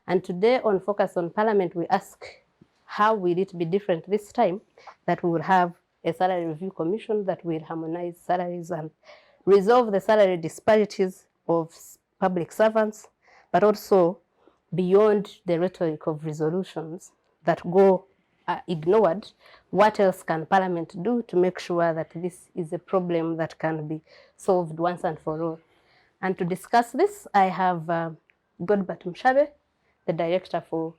And today on Focus on Parliament, we ask, how will it be different this time that we will have a salary review commission that will harmonize salaries and resolve the salary disparities of public servants, but also beyond the rhetoric of resolutions that go ignored, what else can Parliament do to make sure that this is a problem that can be solved once and for all? And to discuss this, I have Godbar Tumushabe, the director for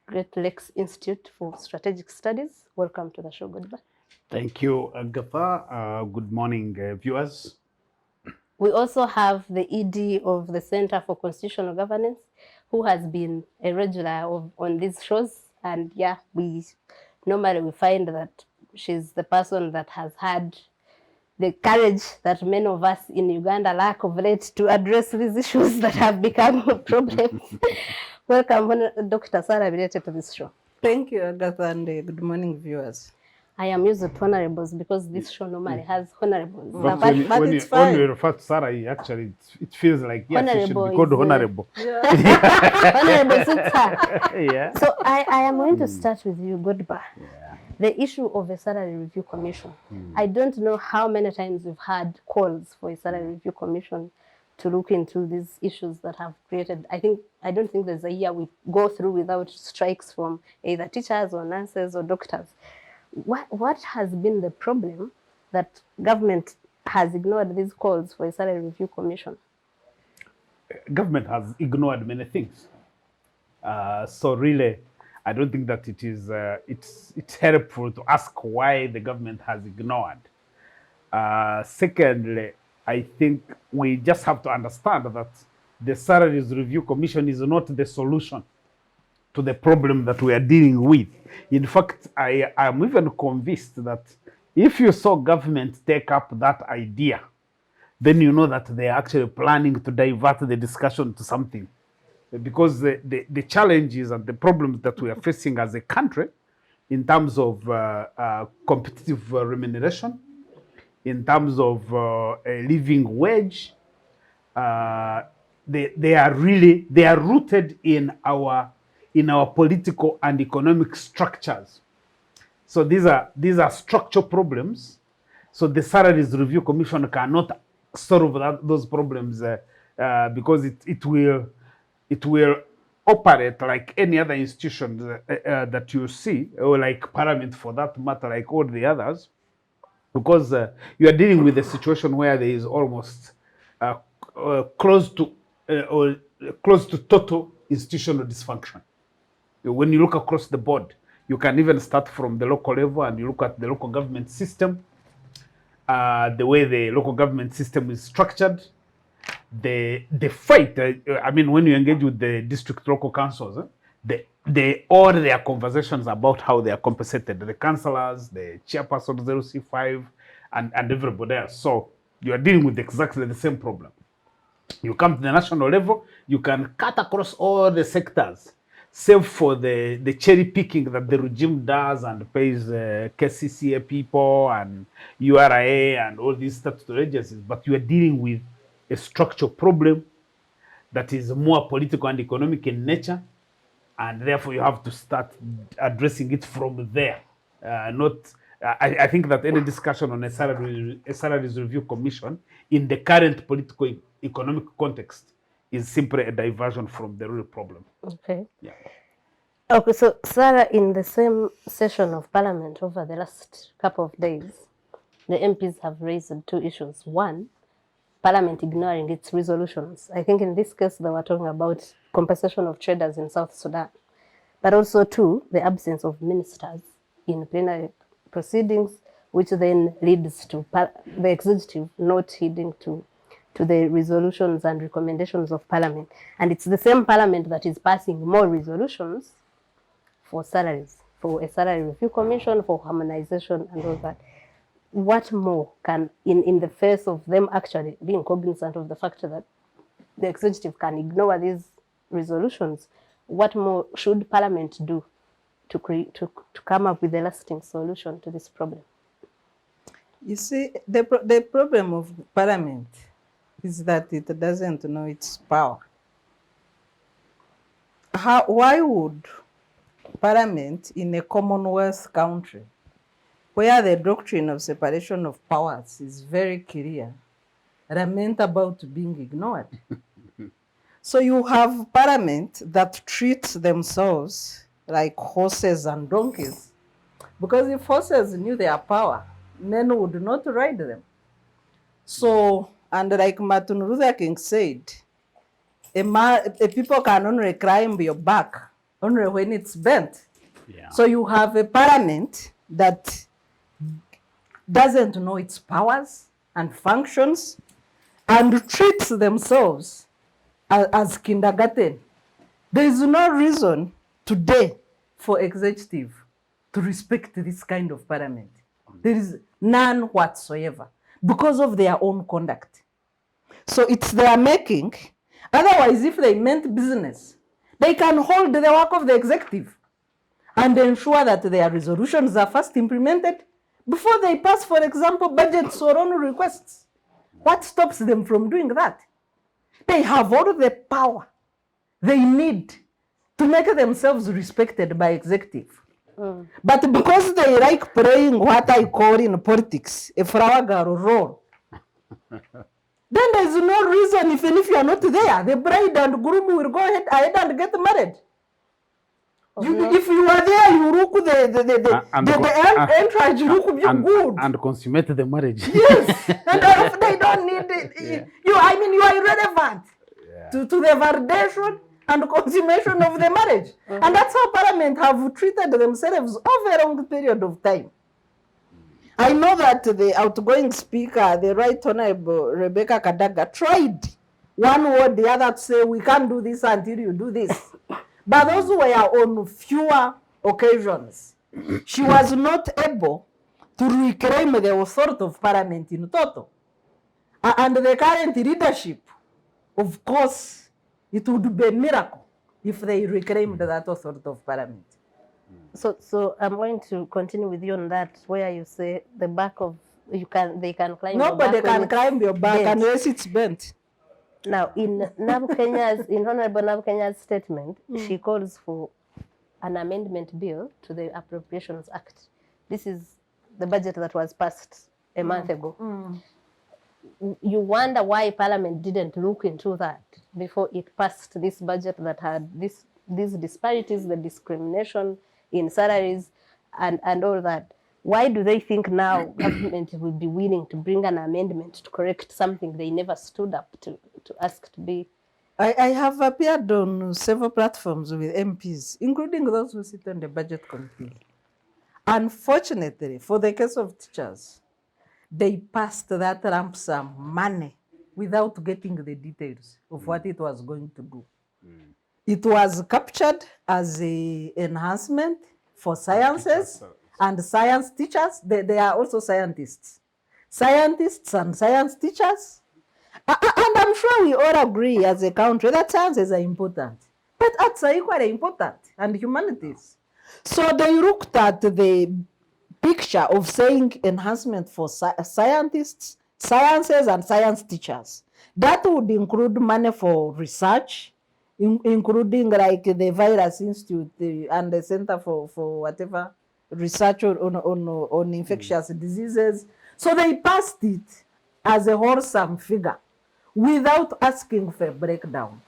Great Lakes Institute for Strategic Studies. Welcome to the show, Godbar. Thank you, Agather. Good morning, viewers. We also have the ED of the Center for Constitutional Governance, who has been a regular on these shows. And yeah, we normally find that she's the person that has had the courage that many of us in Uganda lack of late to address these issues that have become problems. Welcome, Dr. Sarah Bireete, to this show. Thank you, Agatha, and good morning, viewers. I am used to honorables because this show normally has honorables. But But it's fine. when you refer to Sarah, actually, it feels like, yes, it should Honorable be called is, honorable. Honorable suits her. Yeah. So I am going to start with you, Godbar. The issue of a salary review commission. I don't know how many times we've had calls for a salary review commission to look into these issues that have created. I don't think there's a year we go through without strikes from either teachers or nurses or doctors. What has been the problem that government has ignored these calls for a salary review commission? Government has ignored many things. So really, I don't think that it is it's helpful to ask why the government has ignored. Secondly, I think we just have to understand that the Salaries Review Commission is not the solution to the problem that we are dealing with. In fact, I am even convinced that if you saw government take up that idea, then you know that they are actually planning to divert the discussion to something. Because the challenges and the problems that we are facing as a country in terms of competitive remuneration, in terms of a living wage, they are rooted in our political and economic structures. So these are structural problems. So the Salaries Review Commission cannot solve those problems because it will operate like any other institution that you see, or like Parliament for that matter, like all the others, because you are dealing with a situation where there is almost close to total institutional dysfunction. When you look across the board, you can even start from the local level and you look at the local government system, the way the local government system is structured, the fight. I mean, when you engage with the district local councils, all their conversations about how they are compensated, the councillors, the chairperson of 0C5, and everybody else. So you are dealing with exactly the same problem. You come to the national level, you can cut across all the sectors, save for the cherry picking that the regime does and pays KCCA people and URA and all these statutory agencies. But you are dealing with a structural problem that is more political and economic in nature, and therefore you have to start addressing it from there. I think that any discussion on a salaries review commission in the current political economic context is simply a diversion from the real problem. Okay. Yeah. Okay, so Sarah, in the same session of Parliament over the last couple of days, the MPs have raised two issues. One, Parliament ignoring its resolutions. I think in this case, they were talking about compensation of traders in South Sudan. But also, two, the absence of ministers in plenary proceedings, which then leads to the executive not heeding to the resolutions and recommendations of Parliament. And it's the same Parliament that is passing more resolutions for salaries, for a salary review commission, for harmonization and all that. What more can, in the face of them actually being cognizant of the fact that the executive can ignore these resolutions, what more should Parliament do to come up with a lasting solution to this problem? You see, the problem of parliament is that it doesn't know its power. Why would parliament in a Commonwealth country where the doctrine of separation of powers is very clear lament about being ignored? So you have parliament that treats themselves like horses and donkeys. Because if horses knew their power, men would not ride them. So, and like Martin Luther King said, a people can only climb your back only when it's bent. Yeah. So you have a parliament that doesn't know its powers and functions and treats themselves as kindergarten. There is no reason today for executive to respect this kind of parliament. There is none whatsoever because of their own conduct. So it's their making. Otherwise, if they meant business, they can hold the work of the executive and ensure that their resolutions are first implemented before they pass, for example, budgets or own requests. What stops them from doing that? They have all the power they need to make themselves respected by executive. But because they like playing what I call in politics a flower girl role, then there's no reason, even if you are not there, the bride and groom will go ahead and get married. If you are there, you look the entourage look good and consummate the marriage. Yes, and if they don't need it, you are irrelevant to the validation and consummation of the marriage. And that's how parliament have treated themselves over a long period of time. I know that the outgoing speaker, the Right Honorable Rebecca Kadaga, tried one or the other to say, we can't do this until you do this. But those were on fewer occasions. She was not able to reclaim the authority of parliament in total. And the current leadership, of course, it would be a miracle if they reclaimed that authority of parliament. So I'm going to continue with you on that, where you say the back of they can climb. Nobody your back can climb your back bent. unless it's bent. Now, in Honorable Nabu Kenya's statement, she calls for an amendment bill to the Appropriations Act. This is the budget that was passed a month ago. You wonder why Parliament didn't look into that before it passed this budget that had these disparities, the discrimination in salaries, and all that. Why do they think now government will be willing to bring an amendment to correct something they never stood up to ask to be? I have appeared on several platforms with MPs, including those who sit on the budget committee. Unfortunately, for the case of teachers, they passed that lump sum money without getting the details of what it was going to do. It was captured as an enhancement for sciences and science teachers. They are also scientists and science teachers. And I'm sure we all agree as a country that sciences are important, but arts are equally important, and humanities. So they looked at the picture of saying enhancement for scientists, sciences, and science teachers. That would include money for research, including like the Virus Institute and the Center for whatever research on infectious diseases. So they passed it as a wholesome figure without asking for a breakdown.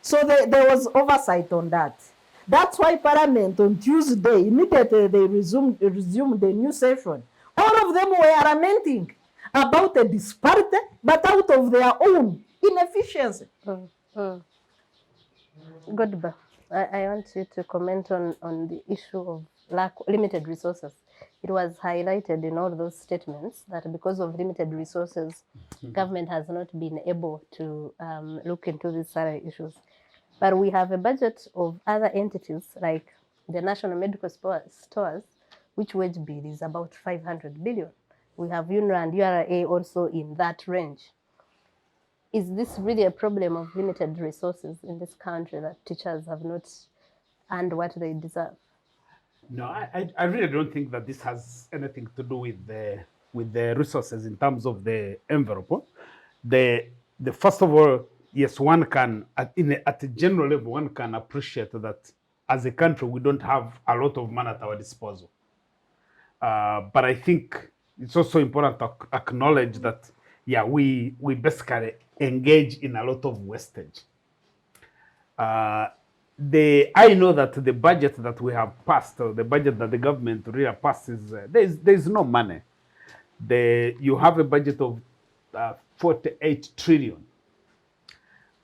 So there was oversight on that. That's why Parliament on Tuesday, immediately they resumed the new session. All of them were lamenting about a disparity, but out of their own inefficiency. Godbar, I want you to comment on the issue of limited resources. It was highlighted in all those statements that because of limited resources, government has not been able to look into these salary issues. But we have a budget of other entities like the National Medical Stores, which wage bill is about 500 billion. We have UNRA and URA also in that range. Is this really a problem of limited resources in this country that teachers have not earned what they deserve? No, I really don't think that this has anything to do with the with the resources in terms of the envelope. The first of all, yes, one can at a general level, one can appreciate that as a country we don't have a lot of money at our disposal. But I think it's also important to acknowledge that, yeah, we basically engage in a lot of wastage. I know that the budget that we have passed, or the budget that the government really passed, is there's no money. You have a budget of 48 trillion,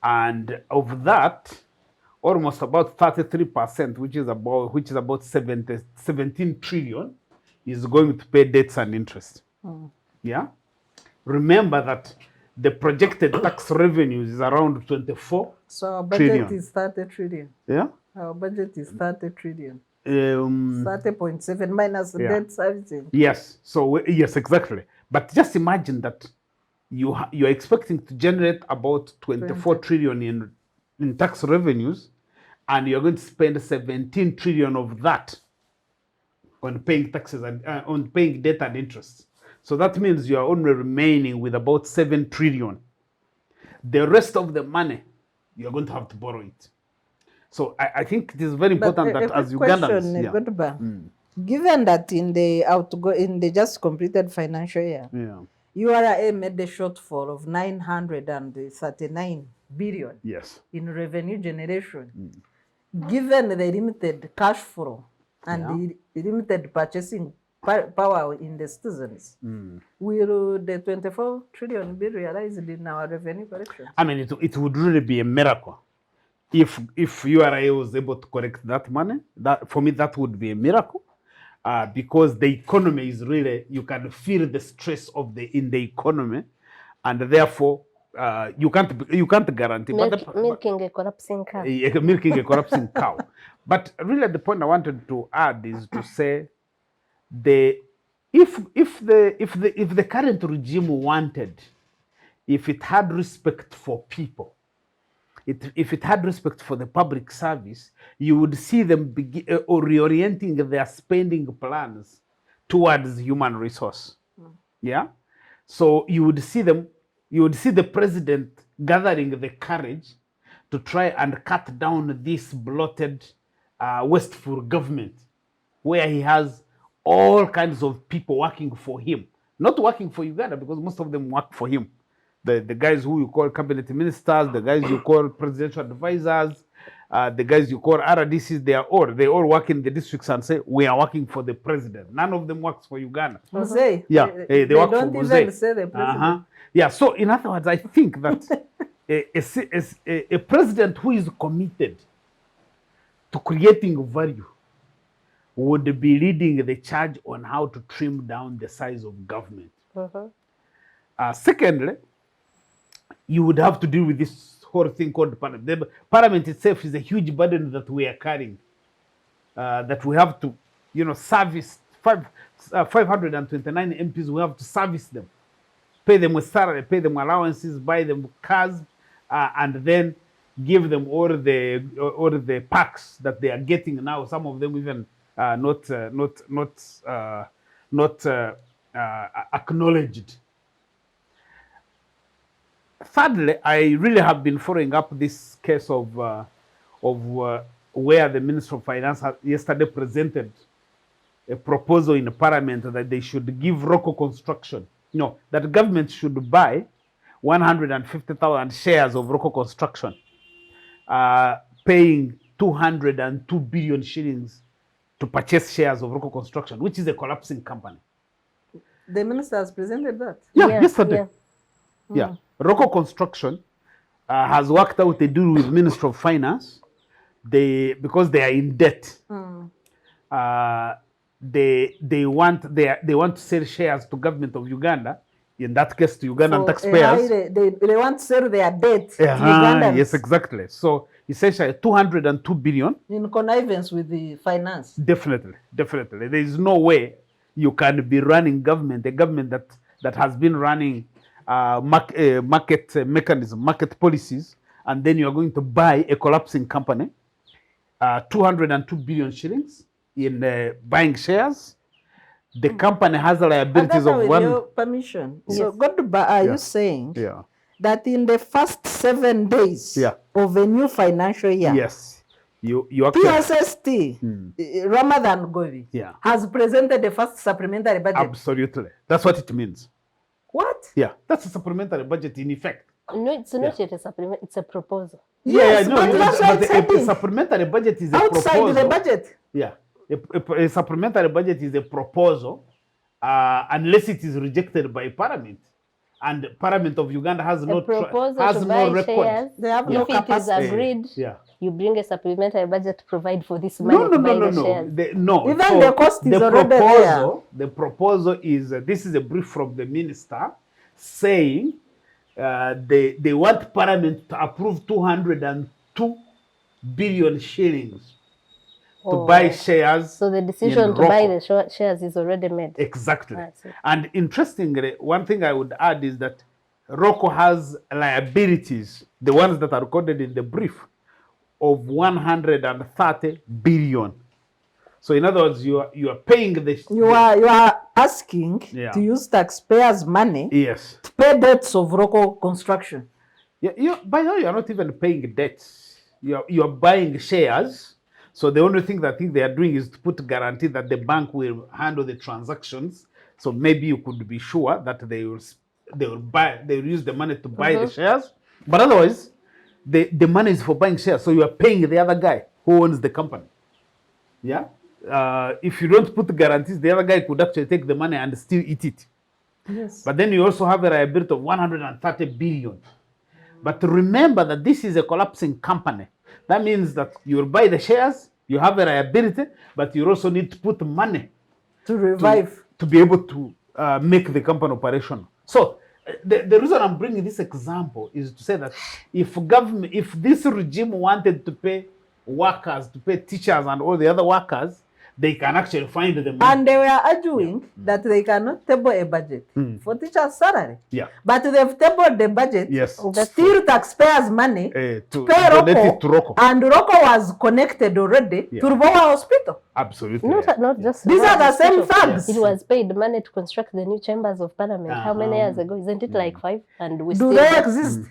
and of that, almost about 33%, which is about 17 trillion, is going to pay debts and interest. Yeah. Remember that the projected tax revenues is around 24 So our budget trillion. is 30 trillion. Yeah. Our budget is 30 trillion. 30.7 30.7 minus the debt servicing. Yes. So yes, exactly. But just imagine that you're expecting to generate about 24 trillion in tax revenues, and you're going to spend 17 trillion of that on paying taxes and on paying debt and interest. So that means you are only remaining with about 7 trillion. The rest of the money, you're going to have to borrow it. So I think it is very important that as Ugandans, Godbar, given that in the just completed financial year, URA made a shortfall of 939 billion yes, in revenue generation. Given the limited cash flow and the limited purchasing power in the citizens, will the 24 trillion be realized in our revenue collection? I mean, it would really be a miracle if URA was able to collect that money. That, for me, that would be a miracle, because the economy is really, you can feel the stress in the economy, and therefore you can't guarantee. Milking a collapsing cow. Milking a collapsing cow. But really, the point I wanted to add is to say, if the current regime wanted, if it had respect for people, if it had respect for the public service, you would see them reorienting their spending plans towards human resource. Yeah. So you would see the president gathering the courage to try and cut down this bloated, wasteful government, where he has all kinds of people working for him, not working for Uganda, because most of them work for him. The guys who you call cabinet ministers, the guys you call presidential advisors, the guys you call RDCs, they all work in the districts and say, we are working for the president. None of them works for Uganda. Yeah, they work don't for even say the president. Yeah, so in other words, I think that a president who is committed to creating value would be leading the charge on how to trim down the size of government. Secondly, you would have to deal with this whole thing called parliament. The parliament itself is a huge burden that we are carrying, that we have to, service 529 MPs. We have to service them, pay them a salary, pay them allowances, buy them cars, and then give them all the perks that they are getting now. Some of them even not acknowledged. Thirdly, I really have been following up this case of where the Minister of Finance yesterday presented a proposal in the Parliament that they should give Roko Construction, that government should buy 150,000 shares of Roko Construction, paying 202 billion shillings to purchase shares of Roko Construction, which is a collapsing company. The minister has presented that? Yesterday. Yeah. Roko Construction has worked out a deal with Ministry of Finance. Because they are in debt, they want to sell shares to government of Uganda. In that case, to Ugandan taxpayers. They want to sell their debt to Ugandans. Yes, exactly. So essentially, 202 billion in connivance with the finance. Definitely. There is no way you can be running a government that has been running market mechanism, market policies, and then you are going to buy a collapsing company, 202 billion shillings in buying shares. The company has liabilities Agatha, of with one. your permission. So, Yes. Godbar, are Yeah. you saying Yeah. that in the first 7 days Yeah. of a new financial year, Yes. You actually. PSST, Ramadan Govi, Yeah. has presented the first supplementary budget? Absolutely. That's what it means. What? Yeah. That's a supplementary budget in effect. No, it's not yet a supplement, it's a proposal. Yes, no, but that's what it's a happening. supplementary budget is a Outside proposal. the budget. Yeah. A supplementary budget is a proposal unless it is rejected by Parliament. And Parliament of Uganda has A no proposal has to no buy record. shares. They have If no it is capacity. agreed, Yeah. you bring a supplementary budget to provide for this money No. to buy the shares. No. Even the cost is already proposal, The proposal is this is a brief from the minister saying they want Parliament to approve 202 billion shillings to buy shares. So the decision in to buy Rocco. the shares is already made. Exactly. I see. And interestingly, one thing I would add is that Rocco has liabilities, the ones that are recorded in the brief, of 130 billion. So in other words, you are paying the. You are asking Yeah. to use taxpayers' money Yes. to pay debts of local construction. Yeah, by now, you are not even paying debts. You are buying shares. So the only thing that I think they are doing is to put guarantee that the bank will handle the transactions. So maybe you could be sure that they will use the money to buy the shares. But otherwise, the money is for buying shares. So you are paying the other guy who owns the company. Yeah. If you don't put guarantees, the other guy could actually take the money and still eat it. Yes. But then you also have a liability of 130 billion. But remember that this is a collapsing company. That means that you will buy the shares, you have a liability, but you also need to put money To revive. to be able to make the company operational. So the reason I'm bringing this example is to say that if this regime wanted to pay workers, to pay teachers and all the other workers, they can actually find the money. And they were arguing that they cannot table a budget for teachers' salary. Yeah. But they've tabled the budget, Yes. still taxpayers' money, To pay donate Rocco, it to Rocco. and Rocco was connected already Yeah. to Rubowa Hospital. Absolutely. Not just These are the same hospital. thugs. It was paid money to construct the new chambers of parliament. How many years ago? Isn't it like 5? And we Do still they exist?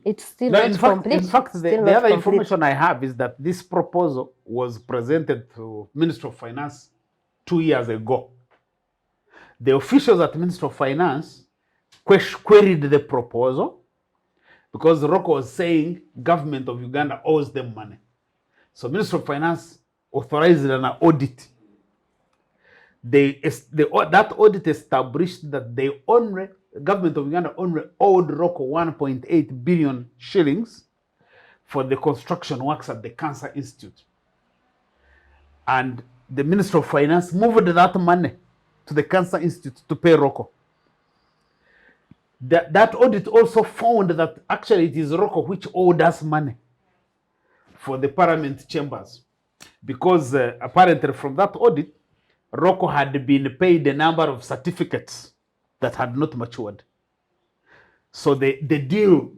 It's still No, not complete. in fact, Still the not other complete. information I have is that this proposal was presented to Minister of Finance 2 years ago. The officials at Minister of Finance queried the proposal because Rocco was saying government of Uganda owes them money. So Minister of Finance authorized an audit. That audit established that government of Uganda only owed Rocco 1.8 billion shillings for the construction works at the Cancer Institute. And the Minister of Finance moved that money to the Cancer Institute to pay Rocco. That audit also found that actually it is Rocco which owed us money for the parliament chambers. Because apparently from that audit, Rocco had been paid a number of certificates that had not matured. So the deal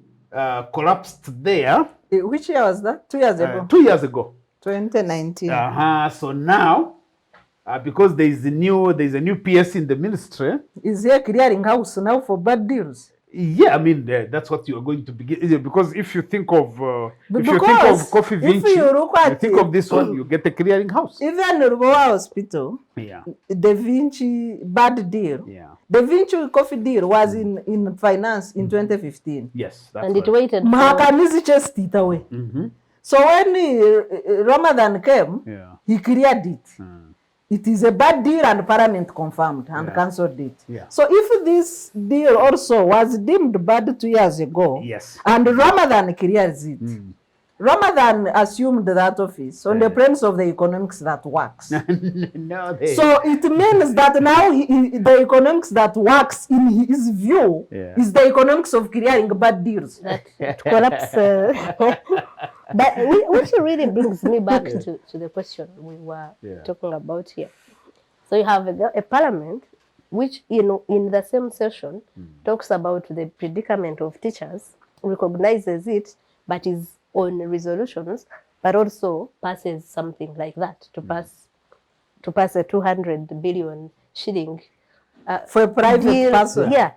collapsed there. Which year was that? 2 years ago. 2 years ago. 2019. So now, because there is a new PS in the ministry. Is there clearing house now for bad deals? Yeah, I mean that's what you are going to begin. Because if you think of Coffee Vinci, you think of this one, you get a clearing house. Even Rubowa Hospital, Yeah. the Vinci bad deal. Yeah. The Vinci coffee deal was in finance in 2015. Yes. That's And it right. waited for Mahakamizi chased it away. So when Ramadan came, Yeah. he cleared it. It is a bad deal and Parliament confirmed and cancelled it. Yeah. So if this deal also was deemed bad 2 years ago, Yes. and Ramadan clears it, Ramadan assumed that office on the premise of the economics that works. No, So it means that now the economics that works in his view is the economics of clearing bad deals. to collapse. But which really brings me back to the question we were talking about here. So you have a parliament which in the same session talks about the predicament of teachers, recognizes it, but is on resolutions, but also passes something like that to pass a 200 billion shilling For a private deal. person. Yeah.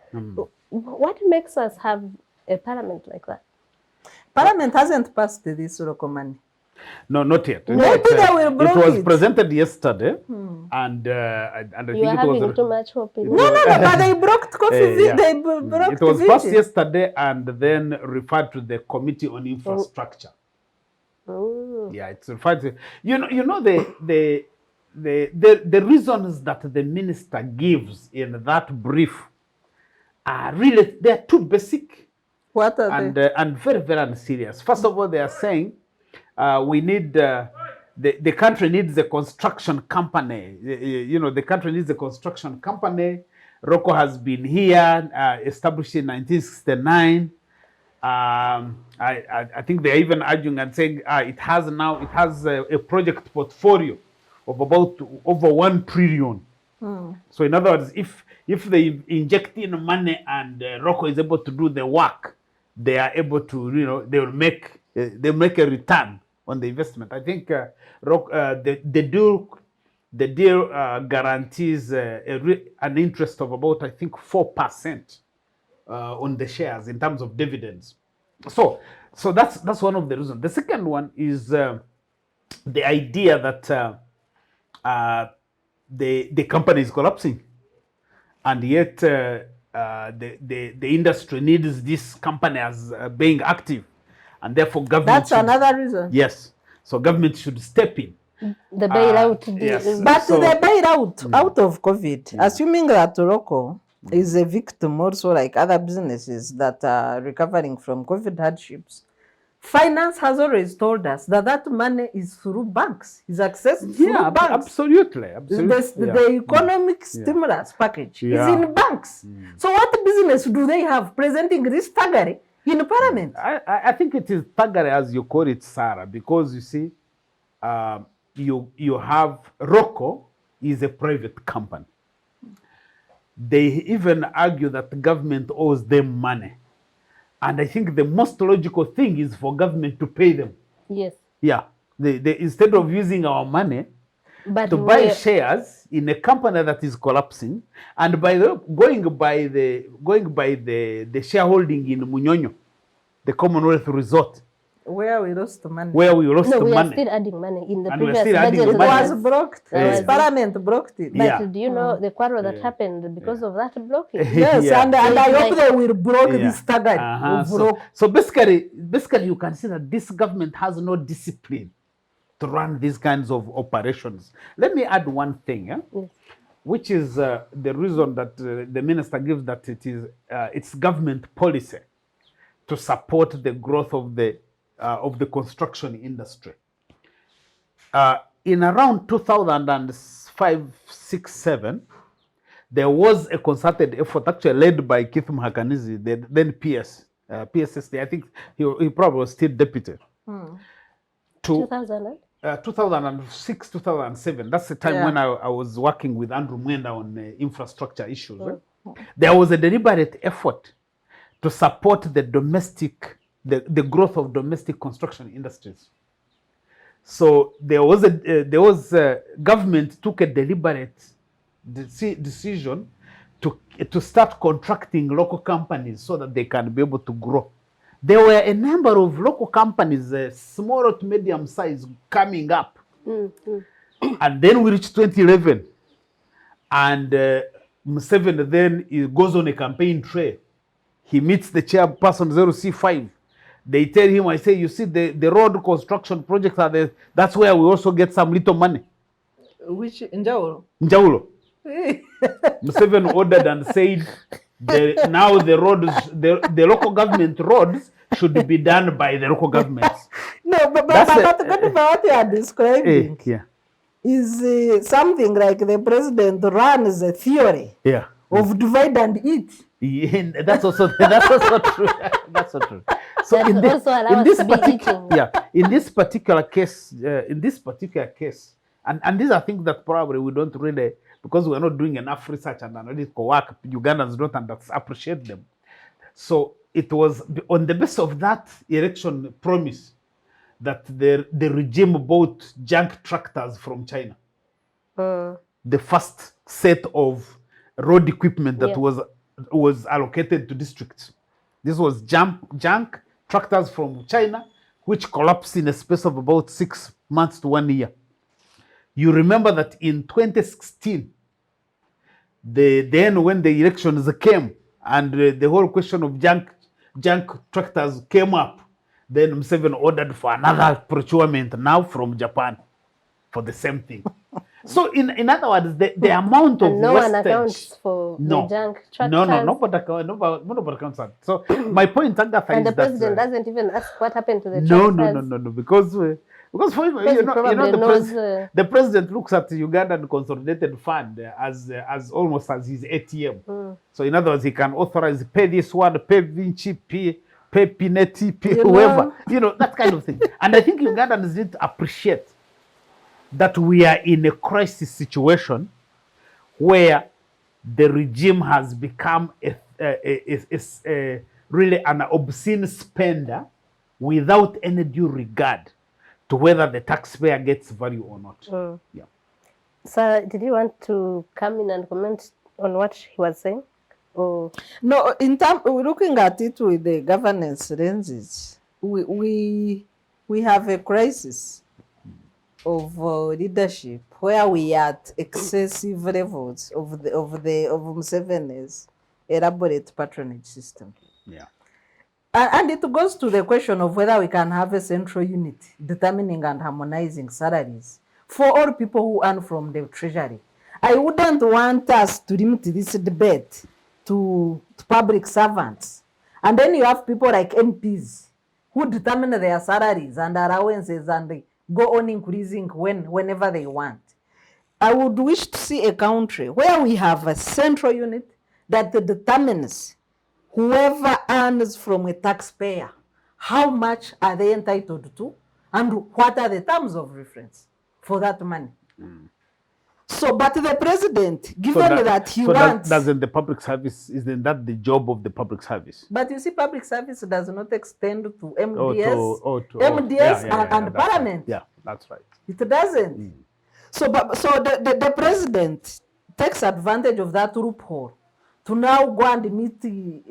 What makes us have a parliament like that? Parliament hasn't passed this local money. No, not yet. Maybe they will It block was it. presented yesterday, and I You think are it having was. too much hope in No, but they blocked coffee. Yeah. They blocked It was passed Bireete. yesterday and then referred to the Committee on Infrastructure. Yeah, it's referred to. You know the reasons that the minister gives in that brief are really, they're too basic What are they? and very, very unserious. First of all, they are saying we need the country needs a construction company. You know, the country needs a construction company. Rocco has been here, established in 1969. I think they're even arguing and saying it has a project portfolio of about over 1 trillion. So in other words, if they inject in money and Rocco is able to do the work, they are able to, you know, they'll make a return on the investment. I think the deal guarantees an interest of about, I think, 4% on the shares in terms of dividends. So that's one of the reasons. The second one is the idea that the company is collapsing, and yet the industry needs this company as being active, and therefore government. That's another reason. Yes, so government should step in. The bailout. Yes. But So- they bailed out of COVID, assuming that Rocco is a victim also like other businesses that are recovering from COVID hardships. Finance has always told us that money is through banks, is accessed through Yeah, banks. absolutely. The economic stimulus package is in banks. So what business do they have presenting this thuggery in Parliament? I think it is thuggery, as you call it, Sarah, because you see, you have Rocco is a private company. They even argue that the government owes them money. And I think the most logical thing is for government to pay them. Yes. Yeah. They instead of using our money But to buy where- shares in a company that is collapsing, and going by the shareholding in Munyonyo, the Commonwealth Resort, Where we lost money. where we lost No, we are money. still adding money in the And we are previous still adding budget. money. It was blocked. Yes. Parliament blocked it. But Yeah. do you know the quarrel that happened because of that blocking? Yes, Yeah. and I It's hope like- they will block Yeah. this thuggery of So, Rocco. so basically, you can see that this government has no discipline to run these kinds of operations. Let me add one thing, Yes. which is the reason that the minister gives, that it's government policy to support the growth of the construction industry. In around 2005, 6, 7, there was a concerted effort actually led by Keith Mhakanizi, the then PSSD. I think he probably was still deputy. To 2000? 2006, 2007. That's the time Yeah. when I was working with Andrew Mwenda on infrastructure issues. There was a deliberate effort to support the growth of domestic construction industries. So there was government took a deliberate decision to start contracting local companies so that they can be able to grow. There were a number of local companies, small to medium size, coming up. And then we reached 2011. And Museveni then he goes on a campaign trail. He meets the chairperson 0C5. They tell him, I say, you see, the road construction projects are there. That's where we also get some little money. Which Njawolo? Njawulo. Museveni ordered and said, now the local government roads should be done by the local governments. No, but That's what you are describing Yeah. is something like the president runs a theory Yeah. of divide and eat. Yeah, that's also true. That's so true. So That also allow us to be eating. in this particular case, and these are things that probably we don't really, because we're not doing enough research and analytical work, Ugandans don't appreciate them. So it was on the basis of that election promise that the regime bought junk tractors from China. the first set of road equipment that Yeah. was allocated to districts. This was junk tractors from China, which collapsed in a space of about 6 months to 1 year. You remember that in 2016, then when the elections came and the whole question of junk tractors came up, then Museveni ordered for another procurement now from Japan for the same thing. So in other words, the amount of And no one wastage, accounts for the junk no, tractors. nobody accounts that. So my point, Agatha, And is the president that doesn't even ask what happened to the no, tractors. because for him, Because he probably knows, the president looks at the Ugandan Consolidated Fund as almost as his ATM. So in other words, he can authorize pay this one, pay Vinci, pay Pineti, pay whoever, that kind of thing. And I think Ugandans need to appreciate that we are in a crisis situation where the regime has become really an obscene spender without any due regard to whether the taxpayer gets value or not. Yeah. Sarah, did you want to come in and comment on what he was saying? Or No, looking at it with the governance lenses, we have a crisis of leadership where we are at excessive levels of Museveni's elaborate patronage system. Yeah. And it goes to the question of whether we can have a central unit determining and harmonizing salaries for all people who earn from the treasury. I wouldn't want us to limit this debate to public servants. And then you have people like MPs who determine their salaries and allowances and they go on increasing whenever they want. I would wish to see a country where we have a central unit that determines whoever earns from a taxpayer, how much are they entitled to, and what are the terms of reference for that money. So, but the president, given that he wants... Doesn't the public service, isn't that the job of the public service? But you see, public service does not extend to MDS, and Parliament. Right. Yeah, that's right. It doesn't. So the president takes advantage of that loophole to now go and meet the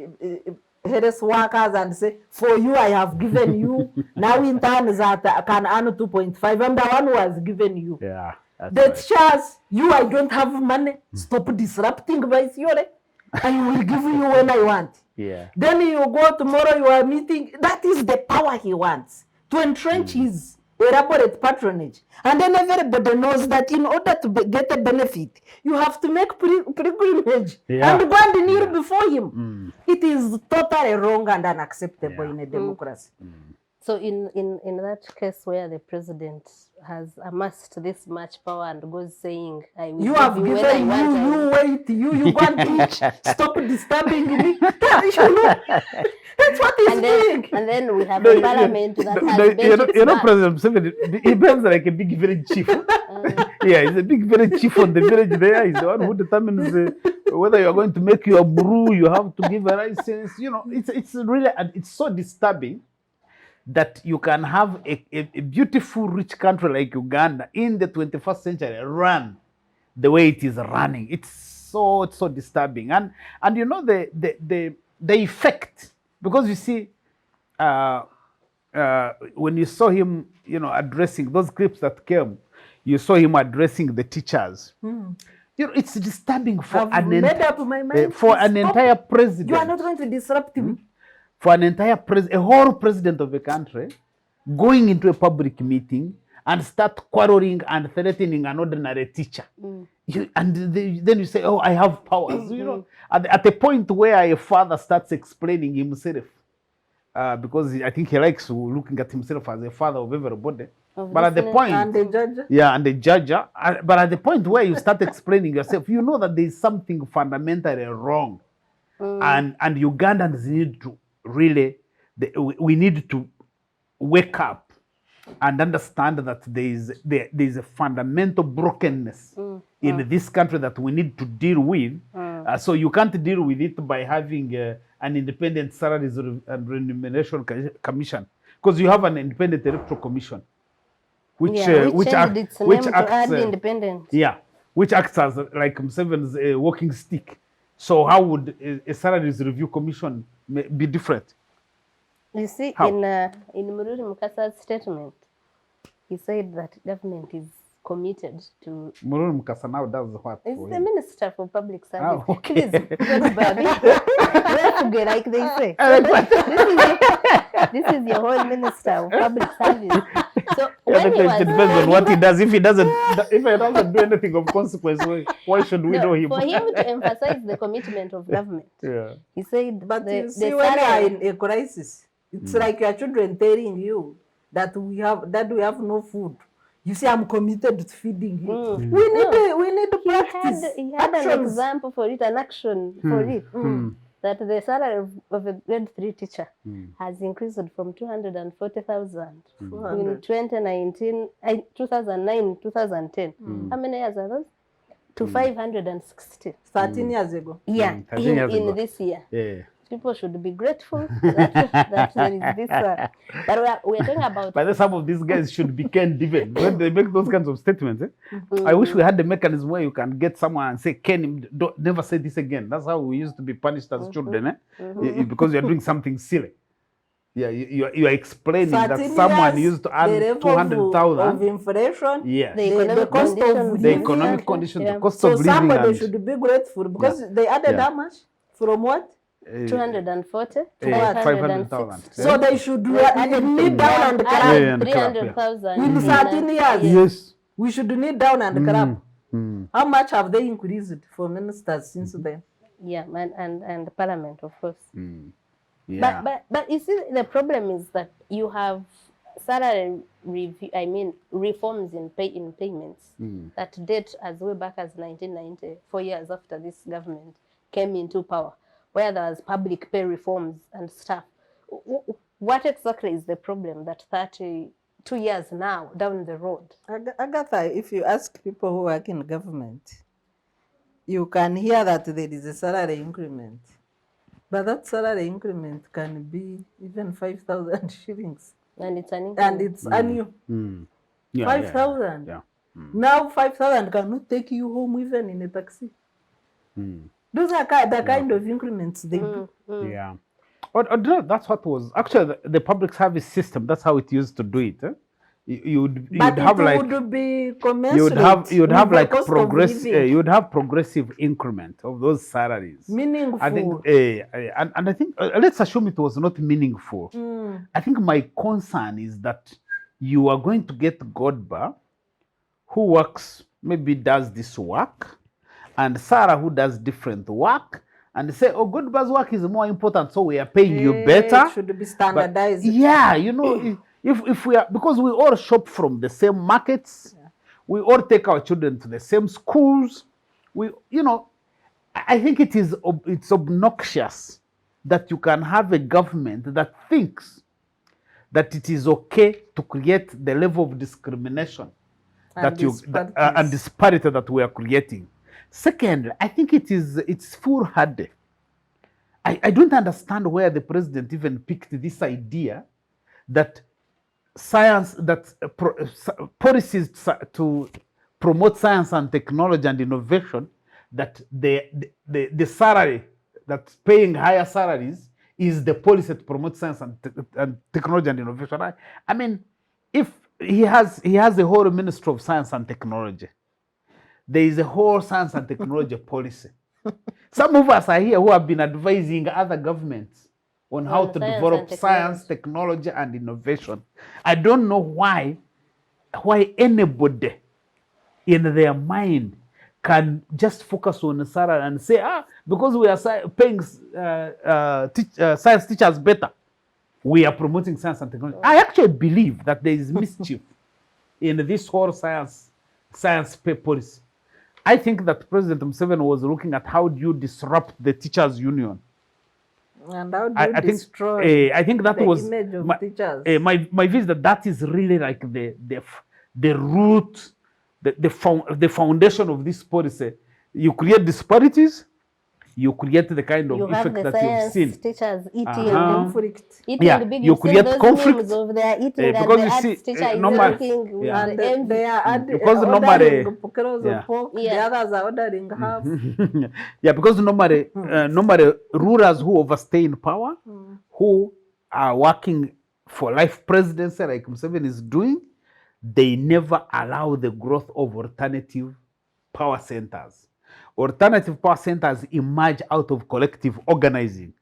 health workers and say, for you, I have given you, now in turn that can earn 2.5, I'm the one who has given you. Yeah. That shares you, I don't have money. Stop disrupting my theory. I will give you when I want. Yeah. Then you go tomorrow, you are meeting. That is the power he wants to entrench his elaborate patronage. And then everybody knows that in order to get a benefit, you have to make pilgrimage and go and kneel before him. It is totally wrong and unacceptable in a democracy. so in that case where the president has amassed this much power and goes saying, I will You have give you given when I want, you wait, you go and teach, stop disturbing me. That's what he's doing. And then we have a parliament that has President Museveni, he becomes like a big village chief. Yeah, he's a big village chief on the village there. He's the one who determines whether you're going to make your brew, you have to give a license. It's really, and it's so disturbing that you can have a beautiful, rich country like Uganda in the 21st century run the way it is running. It's so disturbing. And the effect, because you see, when you saw him, addressing those clips that came, you saw him addressing the teachers. It's disturbing for an entire president. You are not going to disrupt me. For an entire a whole president of a country going into a public meeting and start quarreling and threatening an ordinary teacher. Then you say, oh, I have powers. At the point where a father starts explaining himself, because I think he likes looking at himself as a father of everybody. But at the point, and the judge. Yeah, and the judge. But at the point where you start explaining yourself, you know that there is something fundamentally wrong. And Ugandans need to really, we need to wake up and understand that there is a fundamental brokenness in this country that we need to deal with. So you can't deal with it by having an independent salaries and remuneration commission, because you have an independent electoral commission, which acts independent. Yeah, which acts as like Museveni's walking stick. So how would a salaries review commission be different? You see, How? in Mururi Mukasa's statement, he said that government is committed to. Mururi Mukasa now does what? He's for the him? Minister for Public Service. Ah, okay. Please, Godbar, like they say. This is your whole Minister of Public Service. So Yeah, when he was it depends on what he does. If he doesn't do anything of consequence, why should we know him? for him to emphasize the commitment of government, Yeah. he said, But the you see, the when you are salary- in a crisis, it's like your children telling you that we have no food. You say, I'm committed to feeding you. We need to practice. he had an actions. example for it, an action for it. That the salary of a grade 3 teacher has increased from 240,000 in 2019, 2009, 2010. How many years are those? To 560. 13 years ago. Yeah, 13 years ago. in this year. Yeah. People should be grateful that there is this. But we are talking about. But then some of these guys should be canned even when they make those kinds of statements. I wish we had the mechanism where you can get someone and say, "Ken, never say this again." That's how we used to be punished as children, because you're doing something silly. Yeah, you are explaining that 13 someone years, used to the earn level of 200,000. inflation, Yes. the cost of The living. economic conditions, the cost So of living. somebody and- should be grateful because they added Yeah. how much? From what? 240 to 500,000. 560. So they should kneel down and Yeah, clap. and clap, 300,000 In in 13 years, Yes. we should kneel down and clap. Mm. How much have they increased for ministers since then? Yeah, and the parliament, of course. Yeah. But you see, the problem is that you have salary review. I mean, reforms in payments that date as way back as 1990, 4 years after this government came into power, where there was public pay reforms and stuff. What exactly is the problem that 32 years now down the road? Agatha, if you ask people who work in government, you can hear that there is a salary increment. But that salary increment can be even 5,000 shillings. And it's an And it's annual. Yeah, 5,000. Yeah. Now 5,000 cannot take you home even in a taxi. Those are the kind of increments they do. Yeah. Or that's what was actually the public service system. That's how it used to do it. You'd But have it like would be commensurate you'd have with like the cost of progress. living. You'd have progressive increment of those salaries. Meaningful. I think, and I think let's assume it was not meaningful. I think my concern is that you are going to get Godbar, who works, maybe does this work, and Sarah, who does different work, and say, oh, Godbar's work is more important, so we are paying you better. It should be standardized. Yeah, if we are, because we all shop from the same markets, we all take our children to the same schools. I think it's obnoxious that you can have a government that thinks that it is okay to create the level of discrimination and disparity that we are creating. Second, I think it's foolhardy. I don't understand where the president even picked this idea that policies to promote science and technology and innovation, that the salary that's paying higher salaries is the policy to promote science and technology and innovation. I mean, if he has a whole Ministry of Science and Technology, there is a whole science and technology policy. Some of us are here who have been advising other governments on how to develop science, technology, and innovation. I don't know why anybody in their mind can just focus on the salary and say, because we are paying science teachers better, we are promoting science and technology. I actually believe that there is mischief in this whole science pay policy. I think that President Museveni was looking at how do you disrupt the teachers' union. And how do you destroy I think that the was image of teachers? My view is that is really like the root, the foundation of this policy. You create disparities, you create the kind of You have effect the that you've science seen. teachers eating, Conflict. eating big. You've seen those memes of they are eating and because the you arts see, teacher is normal- looking with yeah. And the envy. they are Because ordering normally- kilos yeah. of pork. The Yeah. others are ordering half. Yeah, because normally, rulers who overstay in power, who are working for life presidency like Museveni is doing, they never allow the growth of alternative power centers. Alternative power centers emerge out of collective organizing.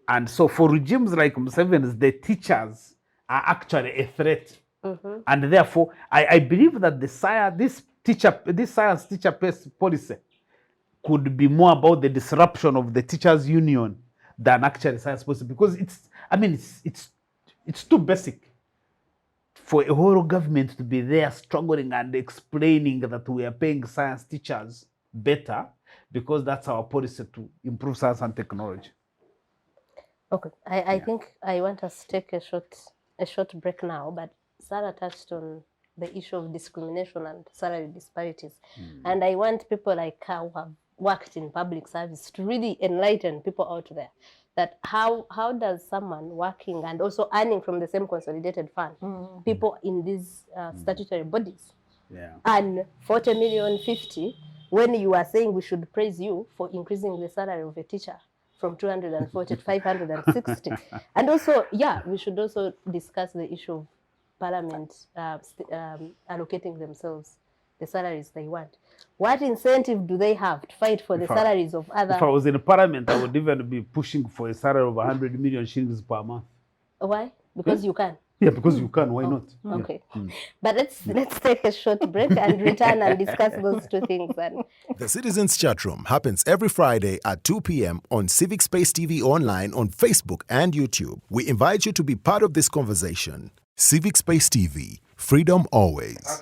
And so for regimes like Museveni's, the teachers are actually a threat. And therefore, I believe that this science teacher policy could be more about the disruption of the teachers' union than actually science policy, because it's too basic for a whole government to be there struggling and explaining that we are paying science teachers better because that's our policy to improve science and technology. Okay, I think I want us to take a short break now, but Sarah touched on the issue of discrimination and salary disparities. And I want people like her who have worked in public service to really enlighten people out there that how does someone working and also earning from the same consolidated fund, people in these statutory bodies, earn 40 million, 50, when you are saying we should praise you for increasing the salary of a teacher from 240 to 560. And also, we should also discuss the issue of Parliament allocating themselves the salaries they want. What incentive do they have to fight for the salaries of other? If I was in Parliament, I would even be pushing for a salary of 100 million shillings per month. Why? Because you can. Yeah, because you can. Why not? Okay. But let's take a short break and return and discuss those two things. The Citizens Chat Room happens every Friday at 2 p.m. on Civic Space TV Online on Facebook and YouTube. We invite you to be part of this conversation. Civic Space TV, freedom always.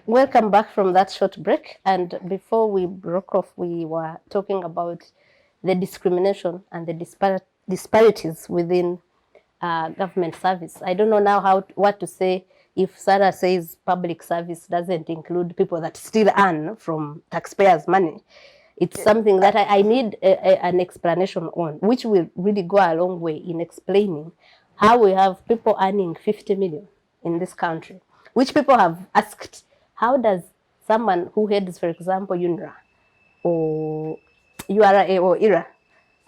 Welcome back from that short break. And before we broke off, we were talking about the discrimination and the disparities within government service. I don't know now what to say if Sarah says public service doesn't include people that still earn from taxpayers' money. It's something that I need an explanation on, which will really go a long way in explaining how we have people earning 50 million in this country, which people have asked, how does someone who heads, for example, UNRA or URA or IRA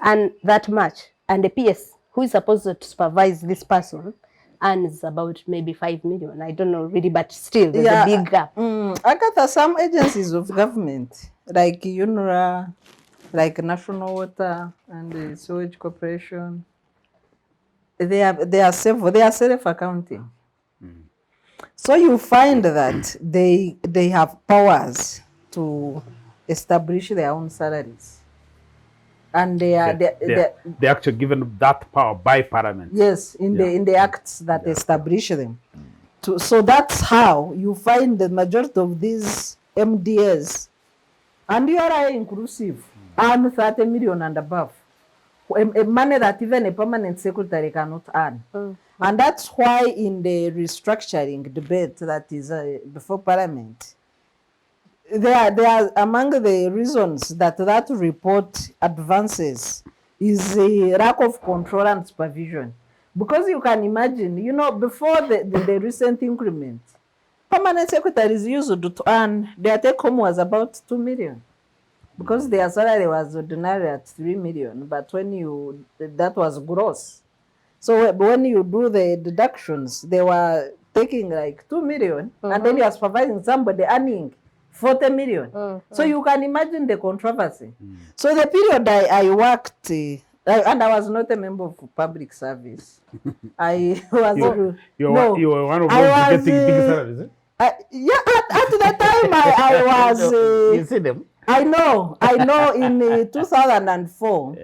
earn that much, and the PS who is supposed to supervise this person earns about maybe 5 million. I don't know really, but still there's a big gap. Agatha, some agencies of government, like UNRA, like National Water and the Sewage Corporation, they are self-accounting. So you find that they have powers to establish their own salaries. And they're actually given that power by Parliament. Yes, in the acts that establish them. So that's how you find the majority of these MDAs, and you are inclusive, earn 30 million and above. Money that even a permanent secretary cannot earn. And that's why in the restructuring debate that is before Parliament, they are among the reasons that report advances is a lack of control and supervision. Because you can imagine, before the recent increment, permanent secretaries used to earn, their take home was about 2 million. Because their salary was ordinary at 3 million, but that was gross. So when you do the deductions, they were taking like 2 million, and then you are supervising somebody earning 40 million. So you can imagine the controversy. So the period I worked, and I was not a member of public service. I was... You were one of those getting big salaries, eh? At the time I was... you see them? I know. In 2004,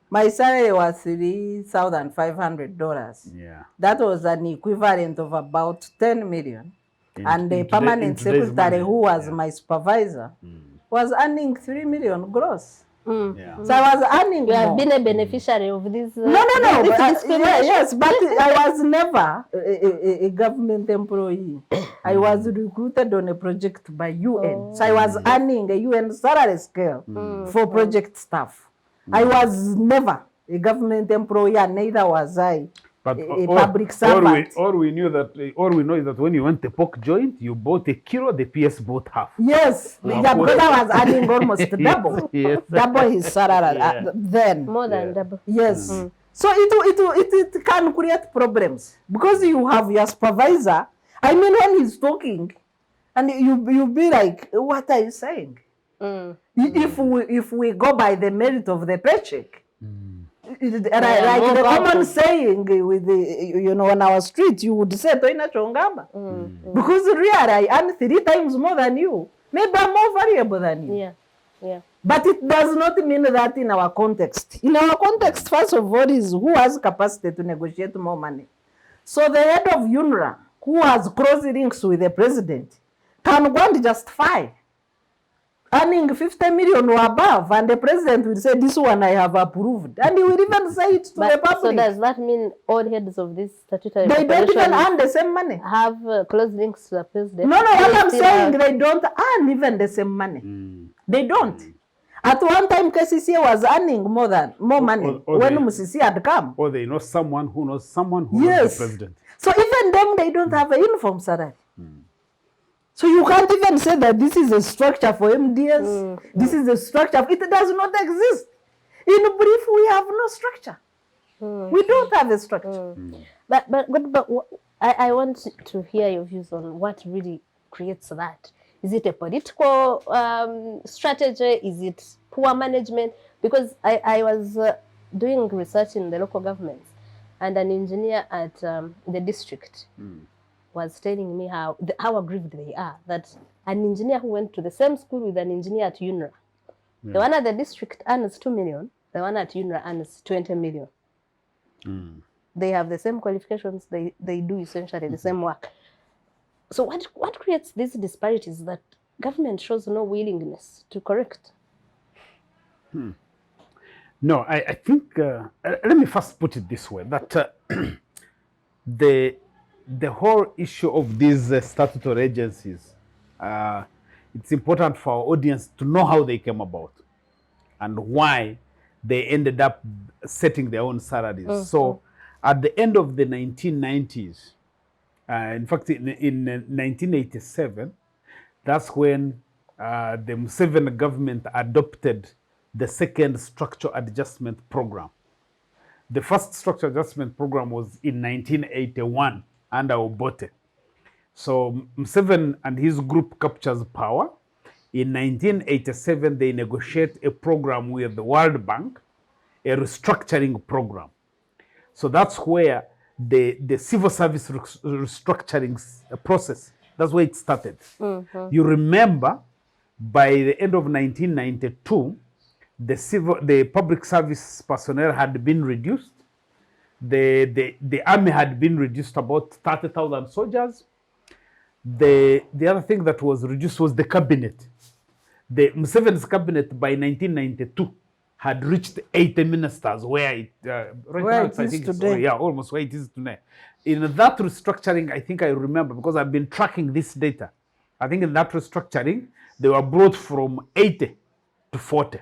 my salary was $3,500. Yeah. That was an equivalent of about 10 million. And the permanent secretary, money, who was my supervisor, was earning 3 million gross. Yeah. So I was earning You have more. been a beneficiary of this. No, this but, discrimination. yes, but I was never a government employee. I was recruited on a project by UN. So I was earning a UN salary scale for project staff. I was never a government employee, and neither was I But a public servant. all we know is that when you went the pork joint, you bought a kilo, the PS bought half. Yes, because I was earning almost double, Yes. double his salary then. More than double. Yes. So it can create problems because you have your supervisor. I mean, when he's talking, and you be like, what are you saying? If we go by the merit of the paycheck, like the common saying with the, on our street, you would say toina chongamba, because really I earn 3 times more than you. Maybe I'm more valuable than you. Yeah. But it does not mean that in our context. In our context, first of all, is who has capacity to negotiate more money. So the head of UNRWA, who has close links with the president, can go and justify earning 50 million or above, and the president will say, this one I have approved. And he will even say it to the public. So does that mean all heads of this statutory They don't even corporations earn the same money. have close links to the president? No, what They I'm still saying, have- they don't earn even the same money. They don't. At one time, KCCA was earning more money or when they- Musisi had come. Or they know someone who knows someone who knows Yes. the president. So even them, they don't have a uniform salary. So you can't even say that this is a structure for MDS. This is a structure. It does not exist. In brief, we have no structure. We don't have a structure. But I want to hear your views on what really creates that. Is it a political strategy? Is it poor management? Because I was doing research in the local governments, and an engineer at the district was telling me how aggrieved they are that an engineer who went to the same school with an engineer at UNRWA, the one at the district earns 2 million, the one at UNRWA earns 20 million. They have the same qualifications, they do essentially the same work. So what creates these disparities that government shows no willingness to correct? No, I think, let me first put it this way, that the whole issue of these statutory agencies, it's important for our audience to know how they came about and why they ended up setting their own salaries. So at the end of the 1990s, in fact, in 1987, that's when the Museveni government adopted the second structure adjustment program. The first structure adjustment program was in 1981 under Obote. So Museveni and his group captures power. In 1987, they negotiate a program with the World Bank, a restructuring program. So that's where the civil service restructuring process, that's where it started. You remember, by the end of 1992, the public service personnel had been reduced. The army had been reduced about 30,000 soldiers. The other thing that was reduced was the cabinet. The Museveni's cabinet by 1992 had reached 80 ministers, where it right Where now it I is think today. almost where it is today. In that restructuring, I think I remember, because I've been tracking this data. I think in that restructuring, they were brought from 80 to 40.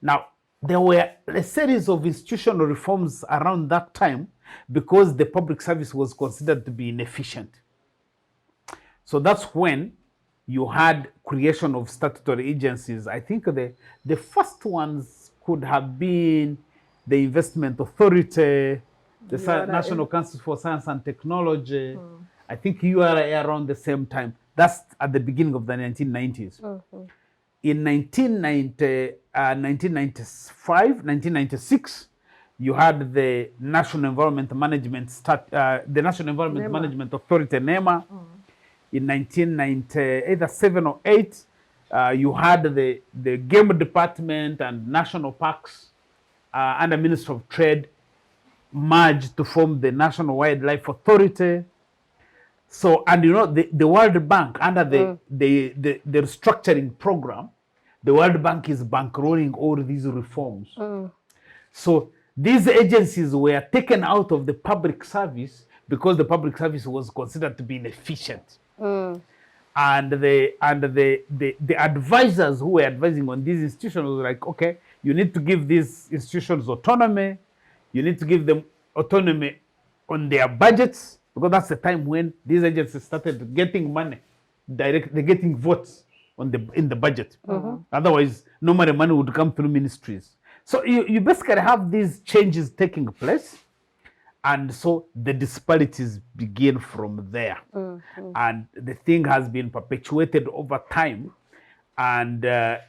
Now, there were a series of institutional reforms around that time because the public service was considered to be inefficient. So that's when you had creation of statutory agencies. I think the first ones could have been the Investment Authority, the National Council for Science and Technology. I think URA around the same time. That's at the beginning of the 1990s. In 1995, 1996, you had the National Environment Management Management Authority, NEMA. In 1990, either 7 or 8, you had the Game Department and National Parks under Ministry of Trade merged to form the National Wildlife Authority. So, and the World Bank under the restructuring program, The World Bank is bankrolling all these reforms. So these agencies were taken out of the public service because the public service was considered to be inefficient. And the advisors who were advising on these institutions were like, okay, you need to give these institutions autonomy. You need to give them autonomy on their budgets, because that's the time when these agencies started getting money, they're getting votes on in the budget. Otherwise, normally money would come through ministries. So you basically have these changes taking place. And so the disparities begin from there. And the thing has been perpetuated over time. And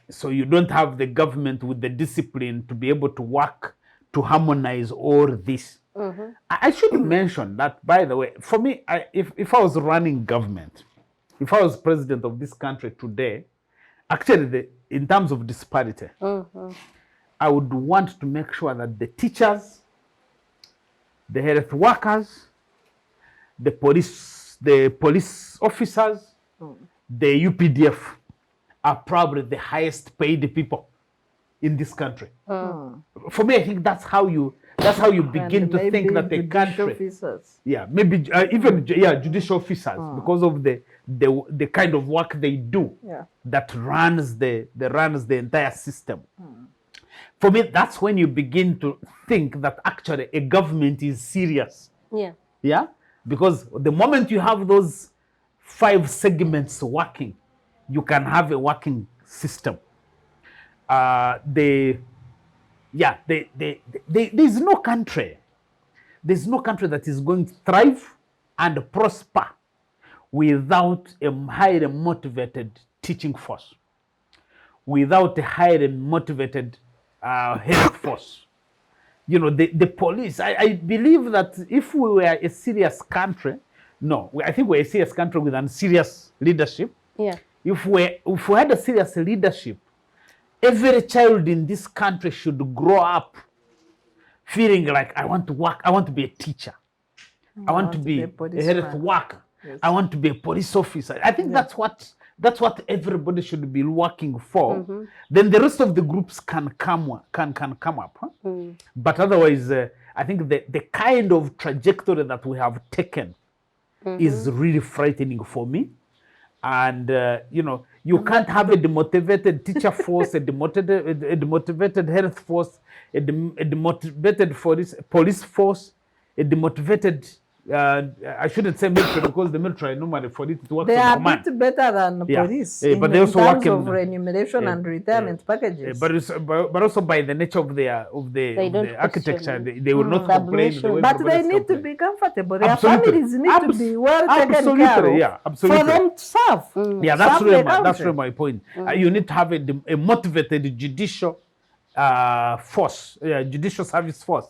so you don't have the government with the discipline to be able to work to harmonize all this. I should mention that, by the way, for me, if I was running government, if I was president of this country today, actually, in terms of disparity, I would want to make sure that the teachers, the health workers, the police officers, the UPDF are probably the highest paid people in this country. For me, I think that's how you begin to think that the country, officers. maybe even judicial officers, because of the kind of work they do that runs the entire system. For me, that's when you begin to think that actually a government is serious. Yeah? Because the moment you have those 5 segments working, you can have a working system. There's no country that is going to thrive and prosper without a highly motivated teaching force, without a highly motivated health force. You know, the police. I believe that if we were a serious country, I think we're a serious country with unserious leadership. If we had a serious leadership, every child in this country should grow up feeling like, I want to work, I want to be a teacher, I want to be a health worker, I want to be a police officer. I think that's what everybody should be working for. Then the rest of the groups can come up. But otherwise, I think the kind of trajectory that we have taken is really frightening for me. And you can't have a demotivated teacher force, a demotivated health force, a demotivated police force, a demotivated I shouldn't say military, because the military normally for it works they on are command. a bit better than police but they also work in terms of remuneration and retirement packages. But also by the nature of the architecture, they will not complain. But they need to be comfortable. Their families need to be well taken care of for them to serve. That's really my point. You need to have a motivated judicial force, judicial service force,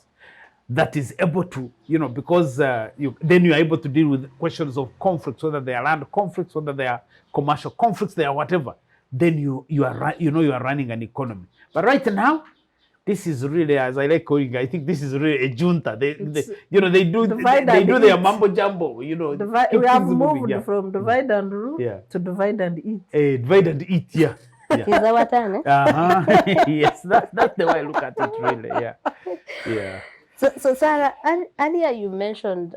that is able to, because then you are able to deal with questions of conflicts, whether they are land conflicts, whether they are commercial conflicts, they are whatever. Then you are running an economy. But right now, this is really, as I like calling it, I think this is really a junta. They do their mambo jumbo. We have moved from divide and rule to divide and eat. Divide and eat, yeah. Is that what I mean? Yes, that's the way I look at it, really. Yeah. So Sarah, earlier you mentioned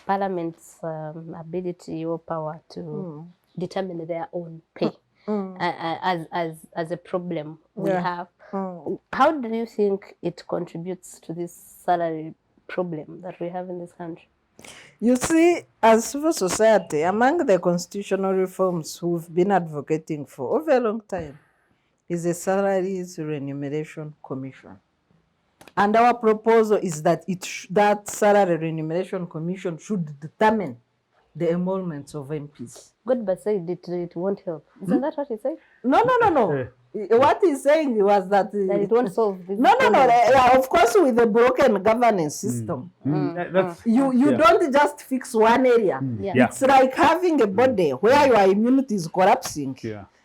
Parliament's ability or power to determine their own pay as a problem we have. How do you think it contributes to this salary problem that we have in this country? You see, as civil society, among the constitutional reforms we've been advocating for over a long time is a Salaries Remuneration Commission. And our proposal is that that Salary Remuneration Commission should determine the emoluments of MPs. Godbar said it won't help. Isn't that what he said? No. What he's saying was that it won't solve this. No. Of course, with the broken governance system, you don't just fix one area. It's like having a body where your immunity is collapsing.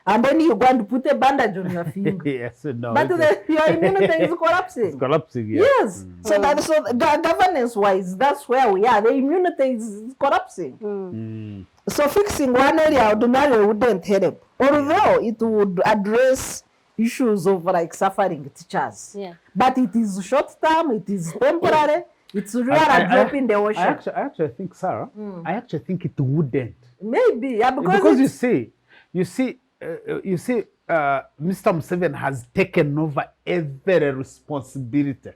And then you go and put a bandage on your finger. But your immunity is collapsing. It's collapsing, Yes. So governance-wise, that's where we are. The immunity is collapsing. So fixing one area ordinarily wouldn't help, although it would address issues of like suffering teachers. Yeah. But it is short term, it is temporary, it's really a drop in the ocean. I actually think, Sarah, I actually think it wouldn't. Maybe, yeah, Because you see, Mr. Museveni has taken over every responsibility.